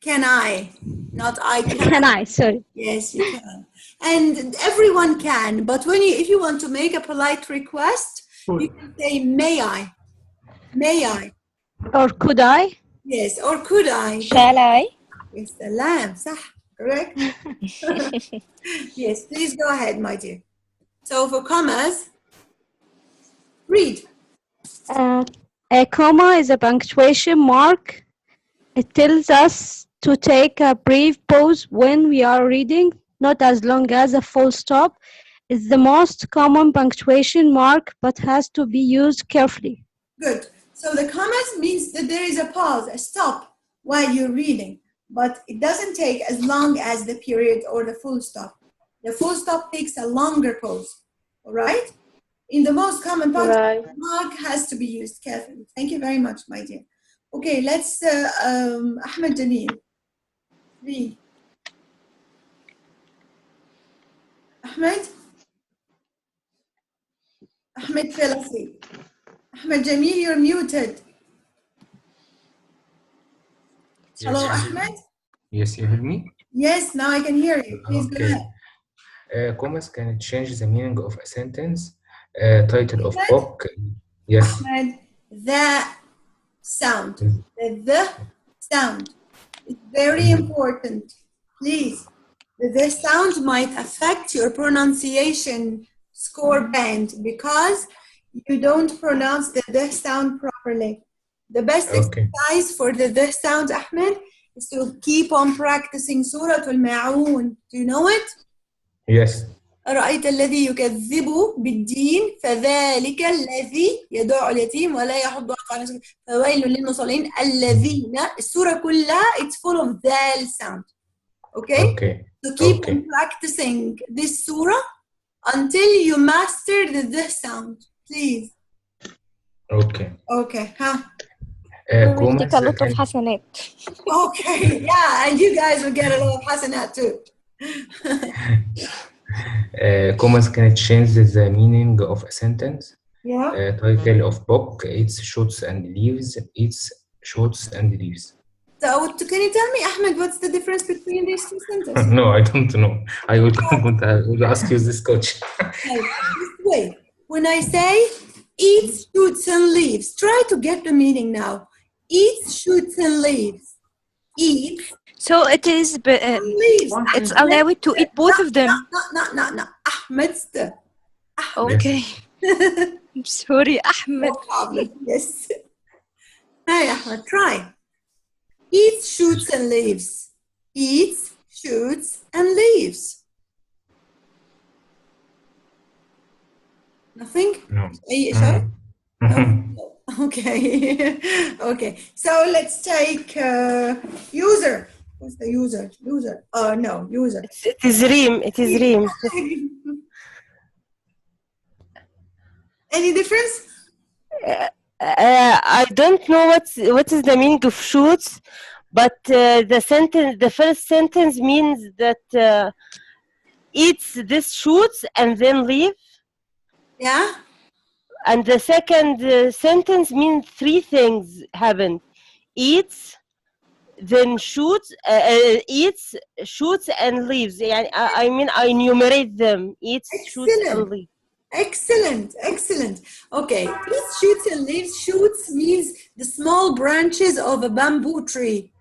Can I? Not I can. Can I? Sorry. Yes, you can. And everyone can, but if you want to make a polite request, you can say, may I? May I? Or could I? Yes, or could I? Shall I? Yes, salam, صح, correct? Yes, please go ahead, my dear. So for commas, read. A comma is a punctuation mark. It tells us to take a brief pause when we are reading, not as long as a full stop. It's the most common punctuation mark, but has to be used carefully. Good. So the commas means that there is a pause, a stop while you're reading, but it doesn't take as long as the period or the full stop. The full stop takes a longer pause, all right? In the most common punctuation mark has to be used carefully. Thank you very much, my dear. Okay, let's, Ahmed Jamil, read. Ahmed fell asleep. Ahmed Jamil, you're muted. Hello, Ahmed? Yes, you hear me? Yes, now I can hear you. Please go ahead. Commas can change the meaning of a sentence, title of book. Yes. Ahmed, the sound. The sound. It's very important. Please. The sound might affect your pronunciation score band because you don't pronounce the sound properly. The best exercise for the sound, Ahmed, is to keep on practicing Surah Al-Ma'un. Do you know it? Yes. أرأيت الذي يكذب بالدين فذلك الذي يدعو اليتيم ولا يحض على مسكين فويل للمصلين الذين السورة كلها it's full of ذال sound. Okay? So keep on practicing this surah until you master the sound. Please. Okay. Okay. Huh? We will get a lot of hasanat. Okay. Yeah, and you guys will get a lot of hasanat too. Commas can change the meaning of a sentence. Yeah. Title of book, it's shoots and leaves, it's shoots and leaves. So can you tell me, Ahmed, what's the difference between these two sentences? No, I don't know. I would ask you this question. Wait, when I say eats, shoots, and leaves, try to get the meaning now. Eats, shoots, and leaves. Eats. So it is, it's allowed to eat both of them. No. Ahmed. Okay. I'm sorry, Ahmed. No problem. Yes. Hey, Ahmed, try. Eats, shoots, and leaves. Eats, shoots, and leaves. Nothing? No. Sorry? No. Okay. Okay. So let's take user. What's the user? User. No, user. It is Reem. It is Reem. Any difference? I don't know what is the meaning of shoots, but the first sentence means that eats this shoots and then leave. Yeah. And the second sentence means three things happened: eats, then shoots, eats, shoots, and leaves. يعني I mean I enumerate them: eats, shoots, and Excellent. leaves. Excellent, excellent. Okay, these shoots and leaves. Shoots means the small branches of a bamboo tree.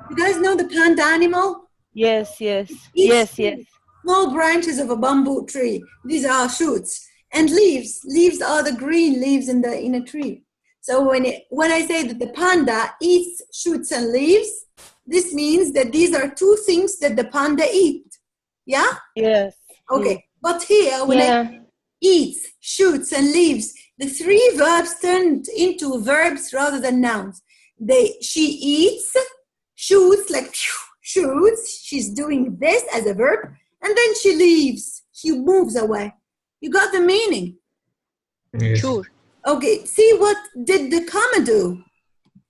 You guys know the panda animal? Yes, yes, Each yes, yes. small branches of a bamboo tree. These are shoots. And leaves. Leaves are the green leaves in a tree. So when I say that the panda eats shoots and leaves, this means that these are two things that the panda eat. Yeah? Yes. Okay. But here, when I eats, shoots, and leaves, the three verbs turned into verbs rather than nouns. She eats, shoots, like shoots, she's doing this as a verb, and then she leaves, she moves away. You got the meaning? Yes. Sure. Okay, see what did the comma do?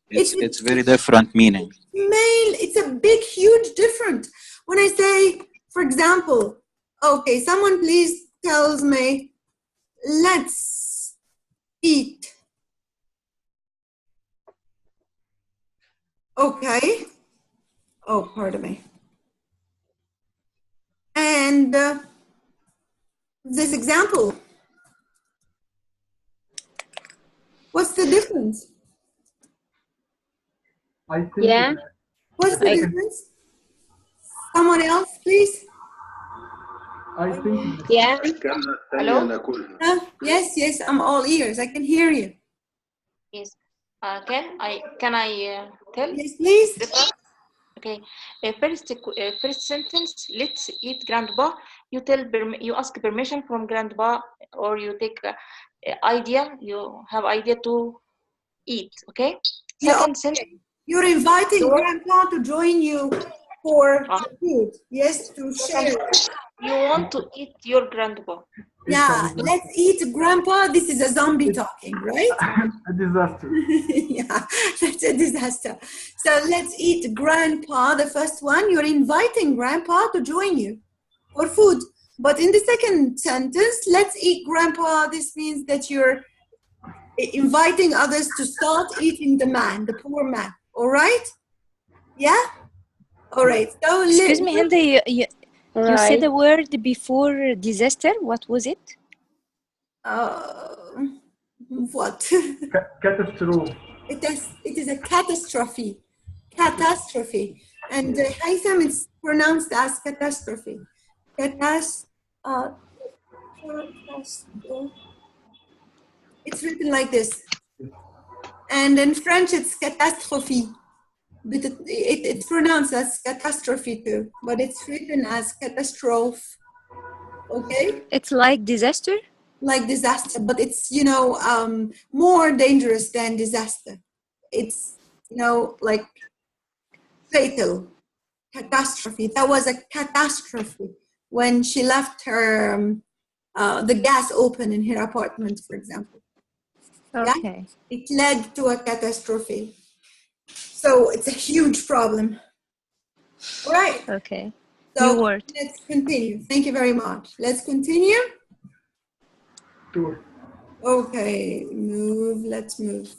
It's very different meaning. It's a big, huge difference. When I say, for example, okay, someone please tells me, let's eat. Okay. Oh, pardon me. And this example, what's the difference? I think. What's the difference? Someone else, please. I think. Yeah. Hello? Yes, yes, I'm all ears. I can hear you. Yes. Can I tell? Yes, please. Okay. First sentence. Let's eat, Grandpa. You ask permission from Grandpa, or you take idea. You have idea to eat. Okay. Second sentence. You're inviting Grandpa to join you for food. Yes, to share. You want to eat your Grandpa. Yeah, let's eat Grandpa. This is a zombie talking, right? A disaster. Yeah, that's a disaster. So let's eat Grandpa, the first one. You're inviting Grandpa to join you for food. But in the second sentence, let's eat Grandpa, this means that you're inviting others to start eating the man, the poor man. All right? Yeah? All right. So Excuse me, Hilda, you said a word before disaster. What was it? What? Catastrophe. It is a catastrophe. Catastrophe. And Haytham, it's pronounced as catastrophe. It's written like this. And in French, it's catastrophe. But it's pronounced as catastrophe too, but it's written as catastrophe. Okay? It's like disaster? Like disaster, but it's, you know, more dangerous than disaster. It's, you know, like fatal. Catastrophe. That was a catastrophe when she left her, the gas open in her apartment, for example. Okay. Yeah? It led to a catastrophe. So it's a huge problem. All right. Okay. So New word. let's continue. Thank you very much. Let's continue. Sure. Okay, move. Let's move.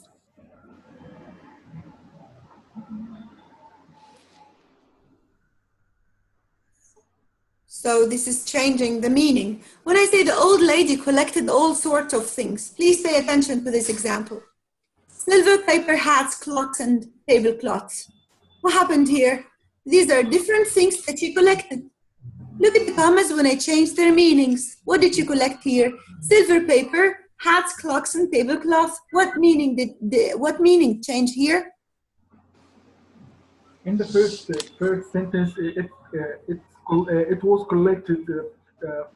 So this is changing the meaning. When I say the old lady collected all sorts of things, please pay attention to this example. Silver, paper, hats, clocks, and tablecloths. What happened here? These are different things that she collected. Look at the commas when I changed their meanings. What did you collect here? Silver, paper, hats, clocks, and tablecloths. What meaning changed here? In the first sentence, it was collected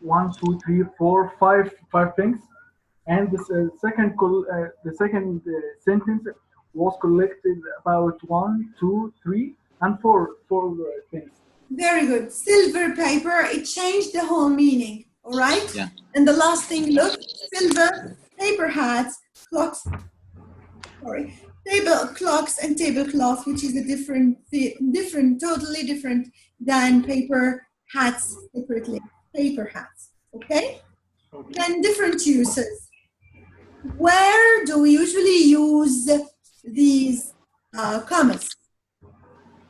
1, 2, 3, 4, 5 things, and the second sentence was collected about 1, 2, 3, and 4 things. Very good. Silver, paper. It changed the whole meaning. All right. Yeah. And the last thing, look, silver, paper, hats, clocks. Sorry. Clocks and tablecloth, which is a totally different than paper hats separately. Paper hats, okay? Then different uses. Where do we usually use these commas?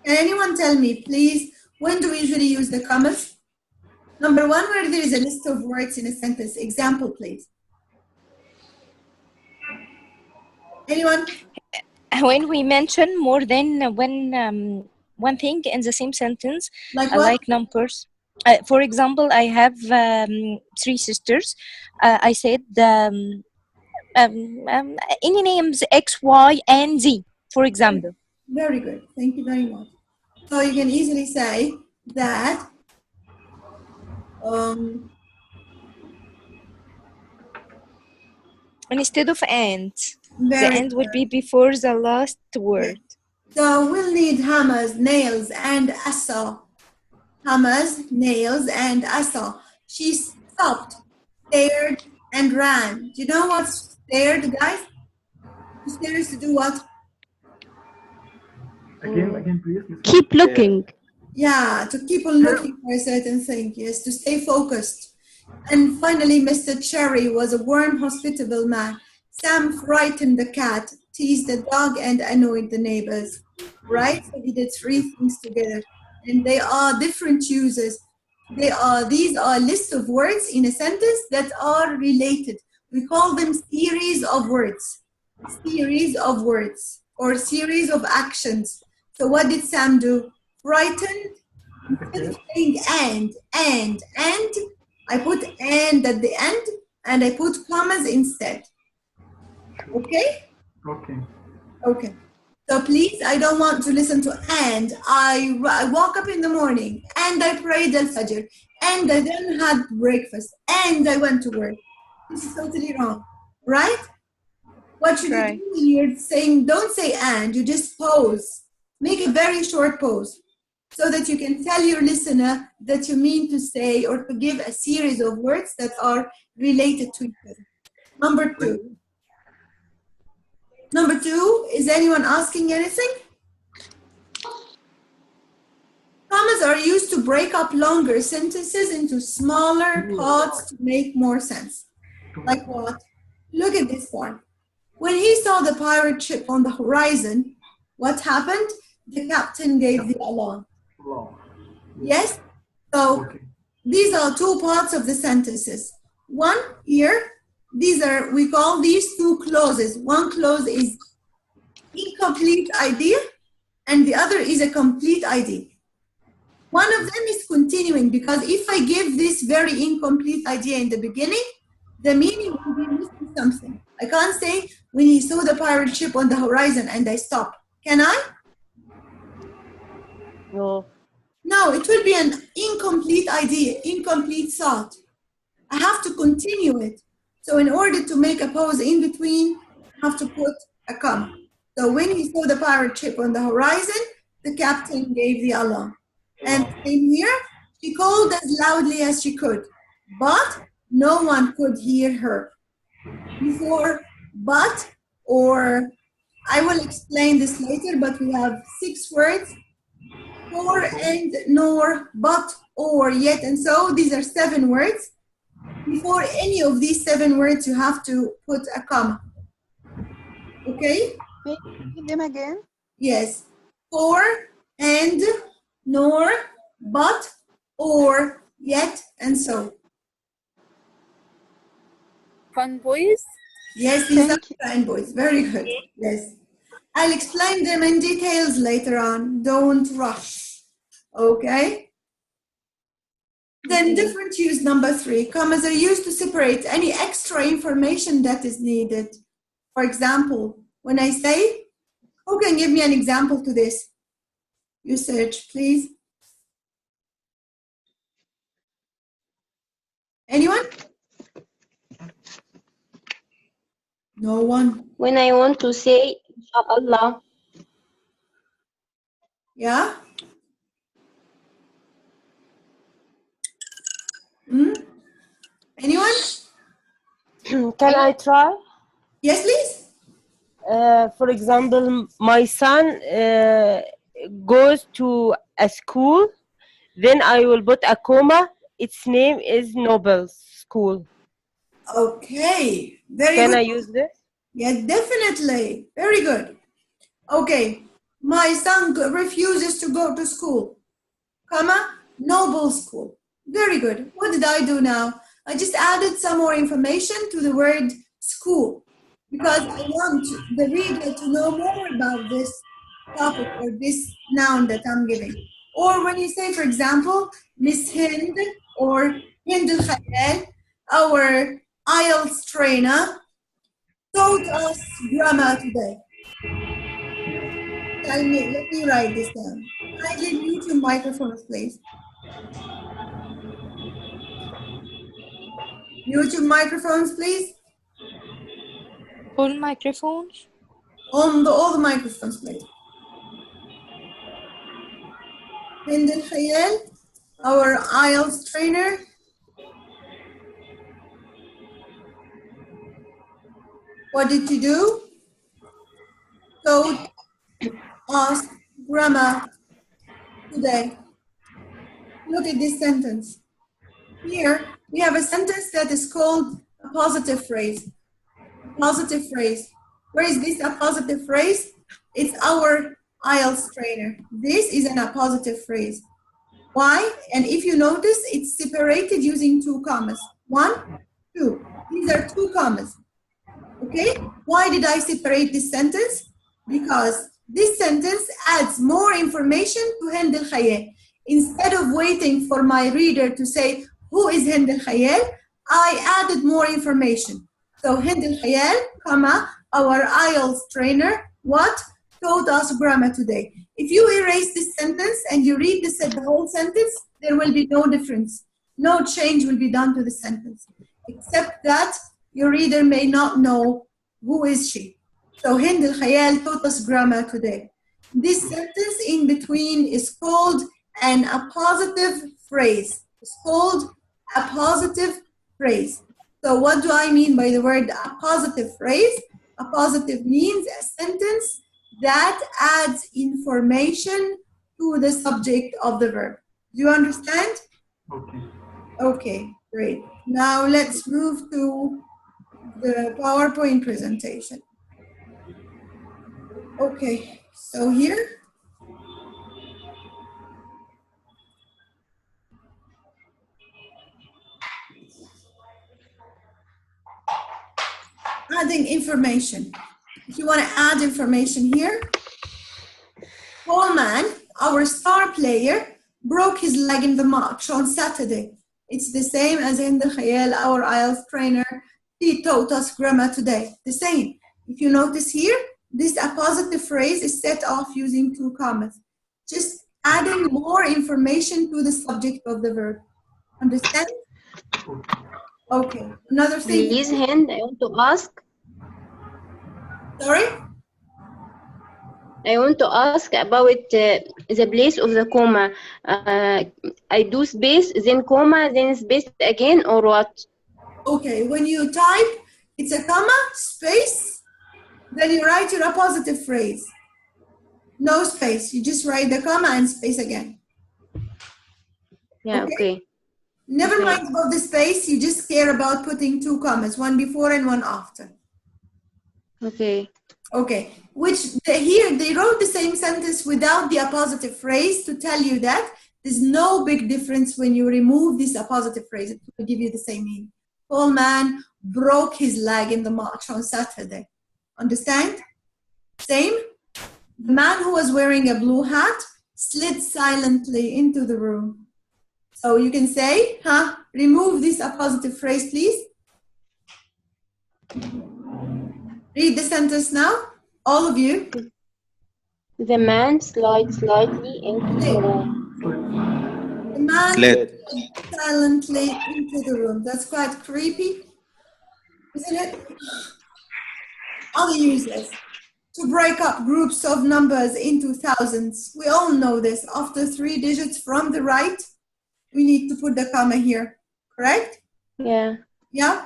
Can anyone tell me, please, when do we usually use the commas? Number one, where there is a list of words in a sentence. Example, please. Anyone? When we mention more than one thing in the same sentence, like what? Like numbers. For example, I have 3 sisters. I said any names X, Y, and Z, for example. Very good. Thank you very much. So you can easily say that instead of and, the very and will be before the last word. So we'll need hammers, nails, and asa. Hammers, nails, and asa. She stopped, stared, and ran. Do you know what's stared, guys? Stared is to do what? Again, please. Keep looking. Yeah, to keep on looking for a certain thing. Yes, to stay focused. And finally, Mr. Cherry was a warm, hospitable man. Sam frightened the cat, teased the dog, and annoyed the neighbors. Right? So he did 3 things together. And they are different uses. These are a list of words in a sentence that are related. We call them series of words. Series of words or series of actions. So what did Sam do? Frightened. Instead of saying and, I put and at the end and I put commas instead. Okay? Okay. Okay. So please, I don't want to listen to and. I woke up in the morning and I prayed al-Fajr and I then had breakfast and I went to work. This is totally wrong, right? What should you do when you're saying, don't say and, you just pause. Make a very short pause so that you can tell your listener that you mean to say or to give a series of words that are related to each other. Number 2. Number 2, is anyone asking anything? Commas are used to break up longer sentences into smaller parts to make more sense. Like what? Look at this one. When he saw the pirate ship on the horizon, what happened? The captain gave the alarm. Yes? So these are 2 parts of the sentences. One here, we call these 2 clauses. One clause is incomplete idea and the other is a complete idea. One of them is continuing because if I give this very incomplete idea in the beginning, the meaning will be missing something. I can't say when he saw the pirate ship on the horizon and I stop. Can I? No. No, it will be an incomplete idea, incomplete thought. I have to continue it. So in order to make a pause in between, I have to put a comma. So when he saw the pirate ship on the horizon, the captain gave the alarm. And same here, she called as loudly as she could, but no one could hear her. Before but or, I will explain this later, but we have 6 words. For, and, nor, but, or, yet, and so. These are 7 words. Before any of these 7 words, you have to put a comma. Okay? Read them again. Yes. For, and, nor, but, or, yet, and so. Fun boys? Yes, these are fun boys. Very good. Yes. I'll explain them in details later on. Don't rush. Okay? Then different use number 3. Commas are used to separate any extra information that is needed. For example, when I say, who can give me an example to this? You search, please. Anyone? No one. When I want to say, Inshallah. Yeah? Anyone? Can I try? Yes, please. For example, my son goes to a school, then I will put a comma. Its name is Noble School. Okay, very Can good. I use this? Yeah, definitely. Very good. Okay, my son refuses to go to school, comma, noble school. Very good. What did I do now? I just added some more information to the word school because I want the reader to know more about this topic or this noun that I'm giving. Or when you say, for example, Miss Hind or Hind al-Khayal, our IELTS trainer, taught us grammar today. Let me write this down. Kindly mute your microphones, please. Mute your microphones, please. All microphones. All the microphones, please. Hind al-Khayal, our IELTS trainer. What did you do? Taught us grammar today. Look at this sentence. Here, we have a sentence that is called a positive phrase. A positive phrase. Where is this a positive phrase? It's our IELTS trainer. This is a positive phrase. Why? And if you notice, it's separated using two commas. 1, 2. These are two commas. Okay? Why did I separate this sentence? Because this sentence adds more information to Hind al-Khayal. Instead of waiting for my reader to say, who is Hind al-Khayal? I added more information. So Hind al-Khayal, comma, our IELTS trainer, what? Taught us grammar today. If you erase this sentence and you read the whole sentence, there will be no difference. No change will be done to the sentence, except that your reader may not know who is she. So Hind al-Khayal taught us grammar today. This sentence in between is called an appositive phrase. It's called a positive phrase. So what do I mean by the word appositive phrase? Appositive means a sentence that adds information to the subject of the verb. Do you understand? Okay. Okay, great. Now let's move to the PowerPoint presentation. Okay, so here, adding information. If you want to add information here, Coleman, our star player, broke his leg in the match on Saturday. It's the same as Hind al-Khayal, our IELTS trainer. He taught us grammar today. The same. If you notice here, this appositive phrase is set off using two commas. Just adding more information to the subject of the verb. Understand? Okay. Another thing. Please, Hind, I want to ask. Sorry? I want to ask about the place of the comma. I do space, then comma, then space again, or what? Okay, when you type, it's a comma, space, then you write your appositive phrase. No space, you just write the comma and space again. Yeah, okay. Never mind about the space, you just care about putting two commas, one before and one after. Okay. Okay, here they wrote the same sentence without the appositive phrase to tell you that there's no big difference when you remove this appositive phrase. It will give you the same meaning. Coleman broke his leg in the march on Saturday. Understand? Same? The man who was wearing a blue hat slid silently into the room. So you can say, remove this appositive phrase, please. Read the sentence now, all of you. The man slid slightly into the room. The man Slid silently into the room. That's quite creepy, isn't it? Other uses. To break up groups of numbers into thousands. We all know this. After 3 digits from the right, we need to put the comma here, correct? Yeah. Yeah?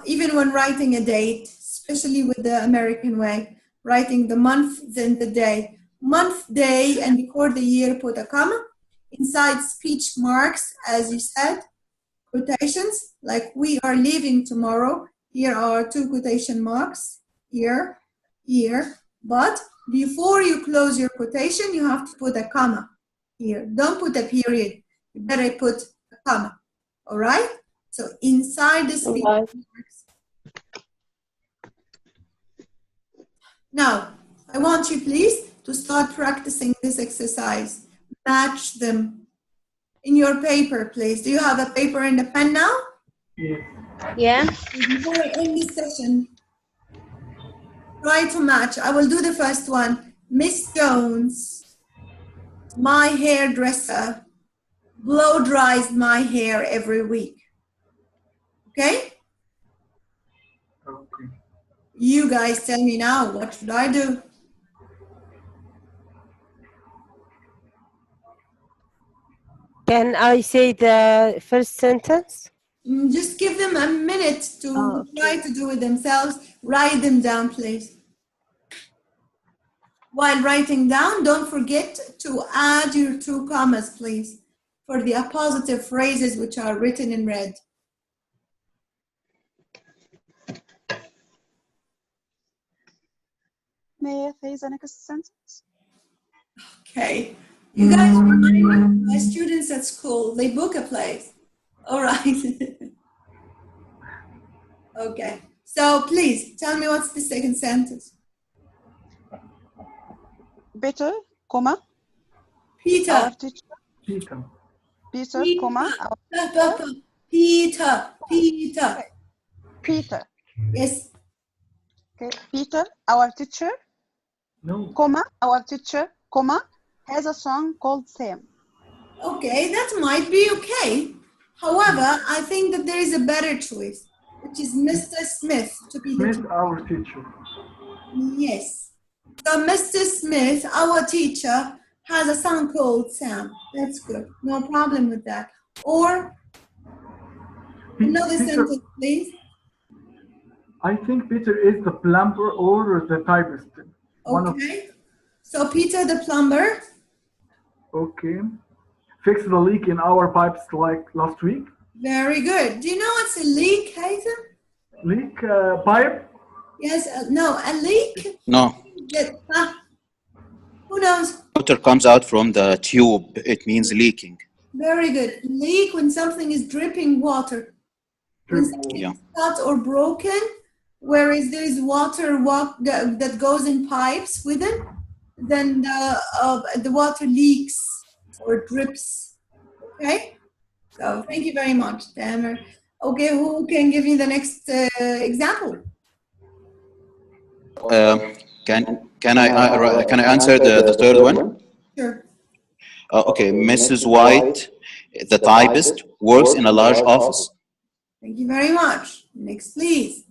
Even when writing a date, especially with the American way, writing the month, then the day. Month, day, and before the year, put a comma. Inside speech marks, as you said, quotations, like we are leaving tomorrow. Here are 2 quotation marks, here, here. But before you close your quotation, you have to put a comma here. Don't put a period. You better put a comma. All right? So inside the speech marks. Now, I want you please to start practicing this exercise. Match them in your paper, please. Do you have a paper and a pen now? Yes. Yeah. Before I end this session, try to match. I will do the first one. Miss Jones, my hairdresser, blow dries my hair every week. Okay? Okay. You guys tell me now, what should I do? Can I say the first sentence? Just give them a minute to try to do it themselves. Write them down, please. While writing down, don't forget to add your 2 commas, please, for the appositive phrases which are written in red. May I say the next sentence? Okay. You guys remind my students at school, they book a place. All right. Okay. So please tell me what's the second sentence. Peter, comma. Peter. Our teacher. Peter. Peter, comma. Peter. Peter. Peter. Yes. Okay. Peter, our teacher. No. Comma. Our teacher, comma, has a son called Sam. Okay, that might be okay. However, I think that there is a better choice, which is Mr. Smith to be the Smith, our teacher. Yes. So Mr. Smith, our teacher, has a son called Sam. That's good. No problem with that. Or another Peter, sentence, please. I think Peter is the plumber or the typist. Okay. So Peter the plumber. Okay. Fix the leak in our pipes like last week. Very good. Do you know what's a leak, Haytham? Leak pipe? Yes. No, a leak. No. Who knows? Water comes out from the tube. It means leaking. Very good. Leak when something is dripping water. When something is cut or broken, whereas there is water that goes in pipes with it, then the water leaks or drips. Okay? So thank you very much, Tamer. Okay, who can give me the next example? Can I answer the third one? Sure. Okay, Mrs. White, the typist, works in a large office. Thank you very much. Next, please.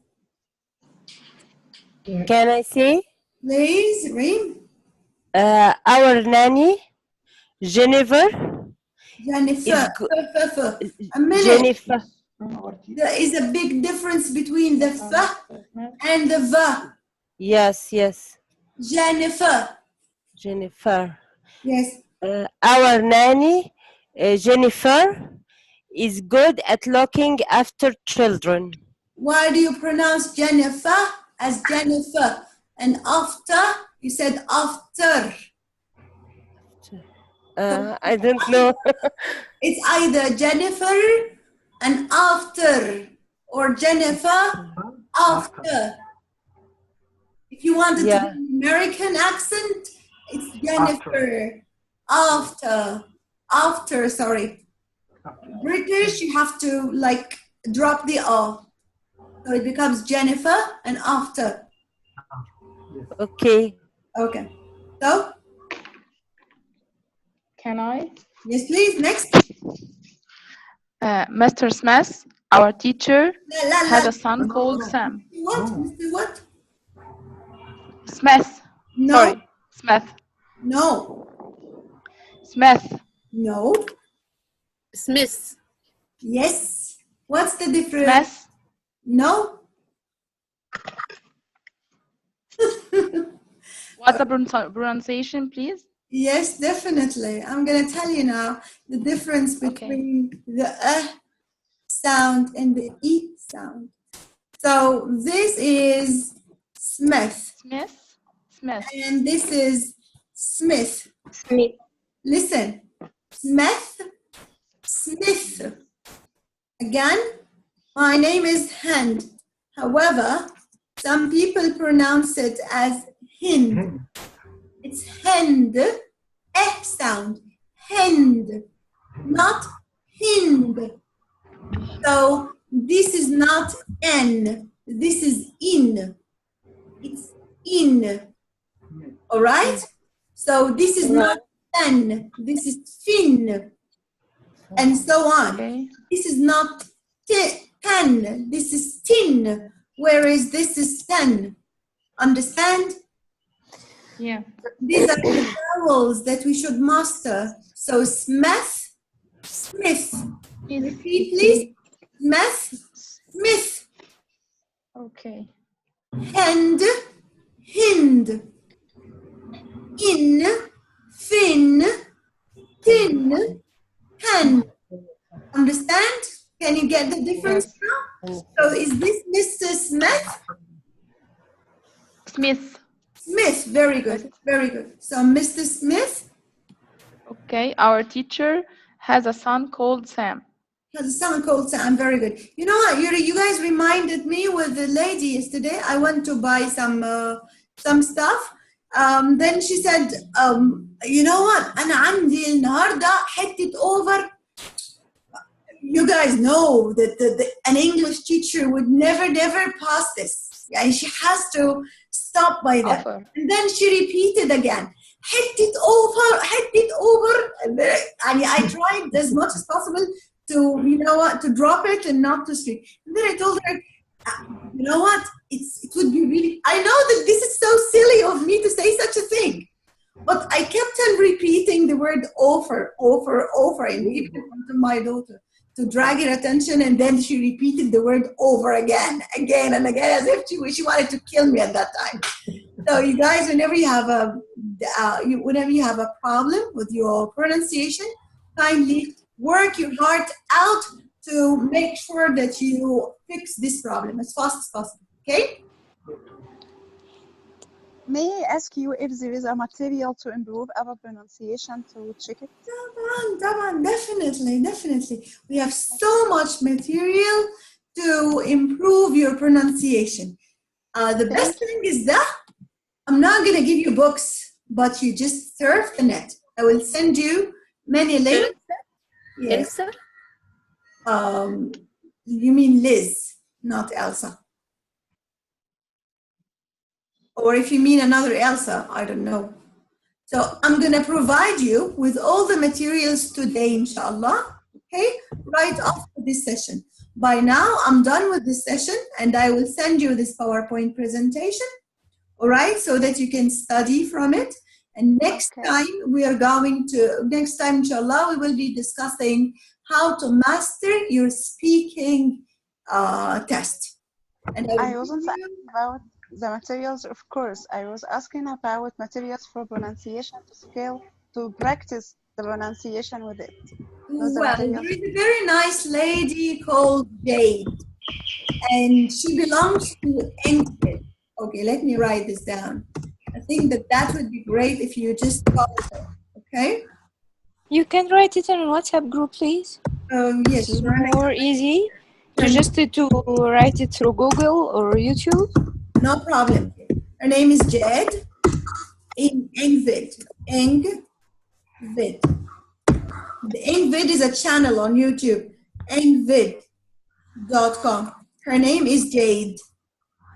Can I say? Please, Reem. Our nanny, Jennifer. Jennifer. A minute. Jennifer. There is a big difference between the f and the v. Yes, yes. Jennifer. Jennifer. Yes. Our nanny, Jennifer, is good at looking after children. Why do you pronounce Jennifer as Jennifer? And after, you said after. I don't know. It's either Jennifer and after, or Jennifer after. If you wanted to do an American accent, it's Jennifer after, sorry. British, you have to like drop the R. So it becomes Jennifer and after. Okay. Okay. So? Can I? Yes, please. Next. Mr. Smith, our teacher, has a son called Sam. What? Mr. What? Smith. No. Sorry. Smith. No. Smith. No. Smith. Yes. What's the difference? Smith. No. What's the pronunciation, please? Yes, definitely. I'm going to tell you now the difference between the sound and the E sound. So this is Smith. Smith. And this is Smith. Smith. Listen. Smith. Smith. Again, my name is Hind. However, some people pronounce it as Hind. It's Hind. Eh sound. Hind. Not Hind. So this is not N. This is in. It's in. All right? So this is not N. This is fin. And so on. Okay. This is not ten. This is tin. Whereas this is ten. Understand? Yeah. These are the vowels that we should master. So Smith, Smith. Repeat, please. Smith, Smith. Okay. Hind, Hind. In, fin, tin, hen. Understand? Can you get the difference now? So is this Mr. Smith? Smith. Smith, very good, very good. So Mr. Smith Okay. Our teacher has a son called Sam. has a son called Sam, very good. You know what, you guys reminded me with the lady yesterday. I went to buy some stuff. Then she said, you know what, أنا عندي النهاردة حتة over. You guys know that an English teacher would never pass this. Yeah, she has to stop by that. Offer. And then she repeated again, hit it over. And I tried as much as possible to, you know what, to drop it and not to speak. And then I told her, you know what, it would be really, I know that this is so silly of me to say such a thing, but I kept on repeating the word offer, and even in front of my daughter, to drag her attention, and then she repeated the word over again and again, as if she wanted to kill me at that time. So you guys, whenever you have a problem with your pronunciation, kindly work your heart out to make sure that you fix this problem as fast as possible. Okay? May I ask you if there is a material to improve our pronunciation to check it? Definitely. We have so much material to improve your pronunciation. The best thing is that I'm not going to give you books, but you just surf the net. I will send you many links. Yes. Elsa? You mean Liz, not Elsa. Or if you mean another Elsa, I don't know. So I'm going to provide you with all the materials today, inshallah, okay, right after this session. By now, I'm done with this session, and I will send you this PowerPoint presentation, all right, so that you can study from it. And next time, inshallah, we will be discussing how to master your speaking test. And I wasn't asking about the materials, of course. I was asking about materials for pronunciation to scale, to practice the pronunciation with it. Well, there is a very nice lady called Jade, and she belongs to England. Okay, let me write this down. I think that would be great if you just call her, okay? You can write it in a WhatsApp group, please. Yes. It's more easy to just to write it through Google or YouTube. No problem. Her name is Jade Engvid. Engvid. The Engvid is a channel on YouTube. Engvid.com. Her name is Jade.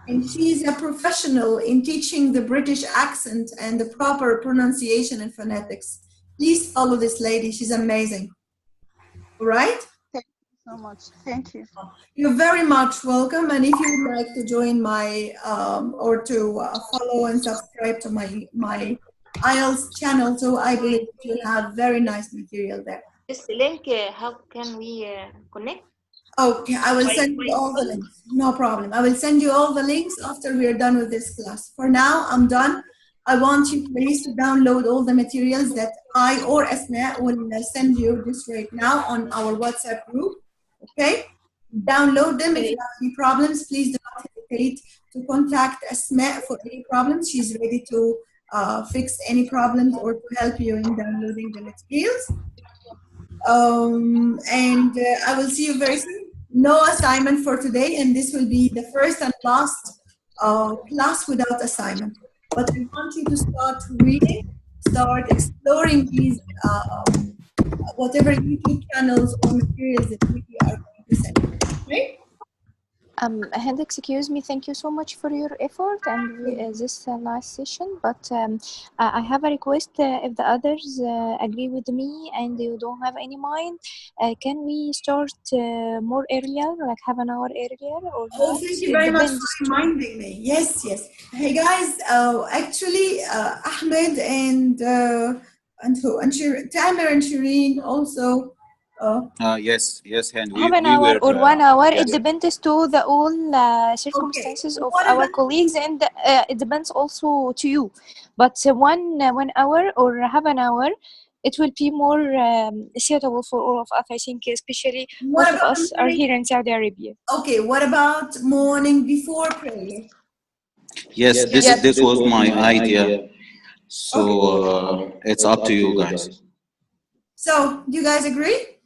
And she's a professional in teaching the British accent and the proper pronunciation and phonetics. Please follow this lady. She's amazing. All right? Thank you so much. Thank you. You're very much welcome. And if you would like to join my, or to follow and subscribe to my IELTS channel too, I believe you have very nice material there. This link, how can we connect? Okay, I will send you all the links. No problem. I will send you all the links after we are done with this class. For now, I'm done. I want you please to download all the materials that I or Asma will send you just right now on our WhatsApp group. Okay? download them. If you have any problems, please do not hesitate to contact Asma for any problems. She's ready to fix any problems or to help you in downloading the materials. And I will see you very soon. No assignment for today, and this will be the first and last class without assignment. But I want you to start reading, start exploring these whatever YouTube channels or materials that we are going to send. Okay? And excuse me, thank you so much for your effort and this nice session. But I have a request. If the others agree with me and you don't have any mind, can we start more earlier, like half an hour earlier? Or oh, thank you very much for reminding me. Yes, yes. Hey guys, actually, Ahmed and who? And Tamer and Shireen also. Yes, and half an hour or 1 hour, yes. it depends to the all circumstances of our colleagues, and it depends also to you. But 1 hour or half an hour, it will be more suitable for all of us, I think, especially most of us are here in Saudi Arabia. Okay, what about morning before prayer? Yes, this was my idea. So it's up to you guys. So, do you guys agree?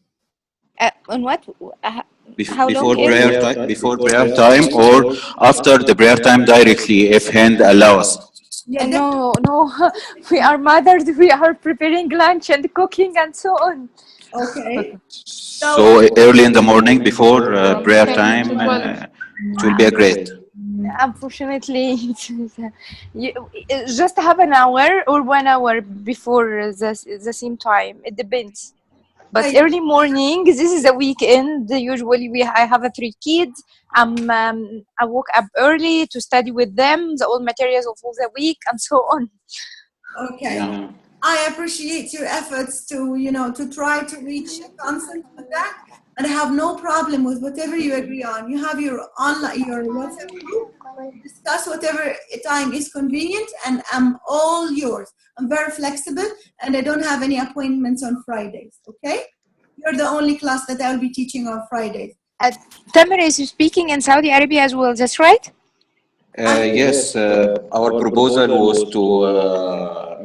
On what? Before prayer time or after the prayer time directly, if hand allows. No, we are mothers, we are preparing lunch and cooking and so on. Okay. So early in the morning before prayer time, it will be a great. Unfortunately, just half an hour or 1 hour before the same time. It depends. But early morning, this is a weekend. Usually, I have 3 kids. I woke up early to study with them the old materials of all the week and so on. Okay. Yeah. I appreciate your efforts to to try to reach a consensus with that, and I have no problem with whatever you agree on. You have your WhatsApp group. Discuss whatever time is convenient, and I'm all yours. I'm very flexible, and I don't have any appointments on Fridays. Okay, you're the only class that I will be teaching on Fridays. Tamer is speaking in Saudi Arabia as well. That's right. Yes, our proposal was to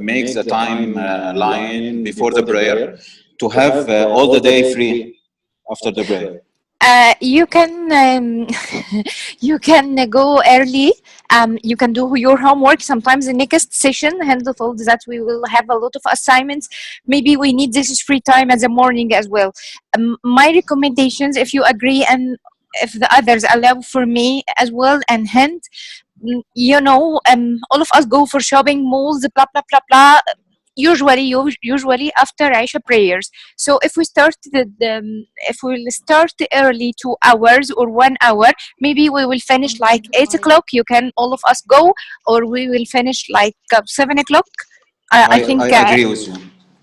make the time line before the prayer to have all the day free after the prayer. You can you can go early. You can do your homework. Sometimes the next session, handful that we will have a lot of assignments. Maybe we need this free time as a morning as well. My recommendations, if you agree and if the others allow for me as well, and hint, all of us go for shopping malls, blah blah blah blah. Usually after Aisha prayers. So if we start if we'll start early 2 hours or 1 hour, maybe we will finish like 8 o'clock. You can all of us go, or we will finish like 7 o'clock. I think. I agree with you.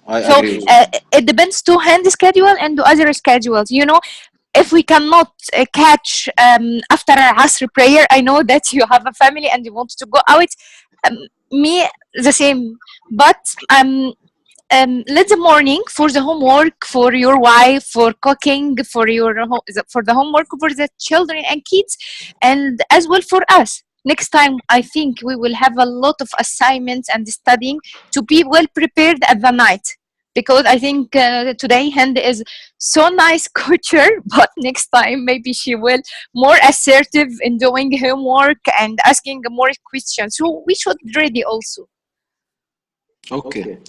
I agree with you. It depends to hand schedule and to other schedules. If we cannot catch after Asr prayer, I know that you have a family and you want to go out. Me the same, but let the morning for the homework, for your wife, for cooking, for the homework for the children and kids, and as well for us. Next time, I think we will have a lot of assignments and studying to be well prepared at the night. Because I think today Hind is so nice coacher, but next time maybe she will more assertive in doing homework and asking more questions. So we should ready also. Okay.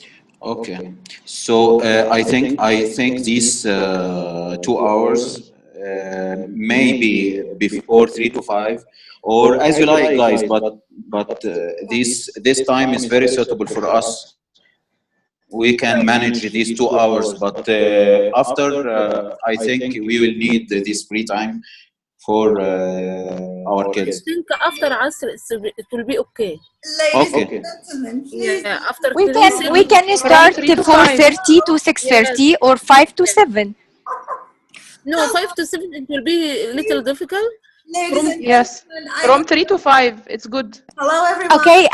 So I think these 2 hours maybe before 3 to 5, or as you like, guys. But this time is very suitable for us. We can manage these 2 hours, but after I think we will need this free time for our kids. I think after Asr it will be okay. Ladies and gentlemen, yeah, after we can start 4:30 to 6:30 or 5 to 7. No, 5 to 7 it will be a little difficult. Yes, from 3 to 5 it's good. Hello everyone. Okay,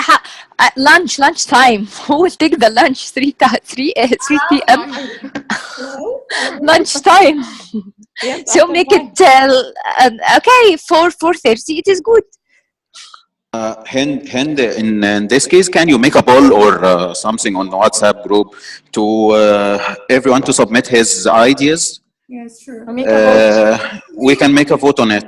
lunch time. Who will take the lunch 3 p.m. Hello. Lunchtime. Yes, So after make lunch. it okay 4:30. It is good. Hind, in this case, can you make a poll or something on the WhatsApp group to everyone to submit his ideas? Yes, sure. Make a vote. We can make a vote on it.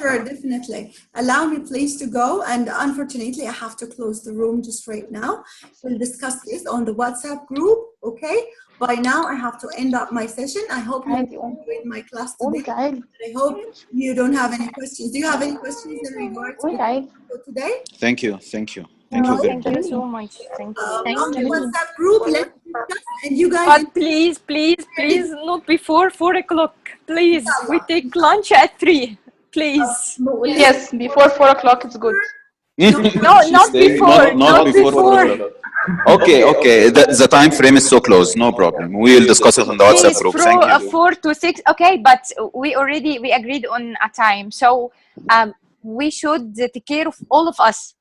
Sure, definitely. Allow me please to go, and unfortunately I have to close the room just right now. We'll discuss this on the WhatsApp group, okay? By now I have to end up my session. I hope you enjoyed my class today. I hope you don't have any questions. Do you have any questions in regards to today? Thank you. Thank you. Thank you No, very thank much. you so much. Thank you. On the WhatsApp group, let's discuss, and you guys. But please, not before 4 o'clock. Please, we take lunch at 3. Please. Yes, before 4 o'clock it's good. No, She's not saying before. not before 4 o'clock. Okay. The time frame is so close. No problem. We will discuss it on the WhatsApp Please, group. Thank you. 4 to 6. Okay, but we agreed on a time. So we should take care of all of us.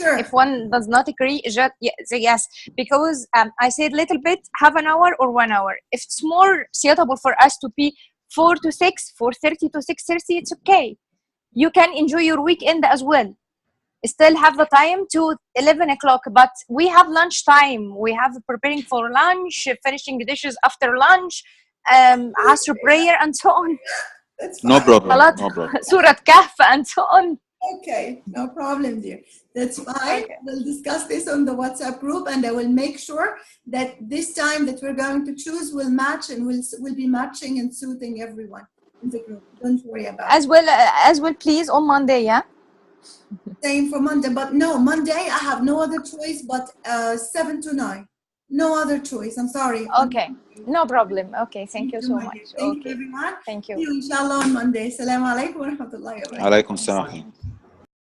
Sure. If one does not agree, just say yes. Because I said little bit, half an hour or 1 hour. If it's more suitable for us to be 4 to 6, 4:30 to 6:30, it's okay. You can enjoy your weekend as well. Still have the time to 11 o'clock, but we have lunch time. We have preparing for lunch, finishing dishes after lunch, Asr prayer and so on. That's No fine. problem. No problem. Surah Kahf and so on. Okay, no problem, dear. That's fine. Okay. We'll discuss this on the WhatsApp group, and I will make sure that this time that we're going to choose will match, and will be matching and suiting everyone in the group. Don't worry about it. As well, please, on Monday, yeah? Same for Monday, but no, Monday I have no other choice but 7 to 9. No other choice. I'm sorry. Okay, no problem. Okay, thank you so much. Thank you, Okay, everyone. thank See you. you, inshallah, on Monday. Assalamu alaikum wa rahmatullahi wa barakatuh. Alaikum salam.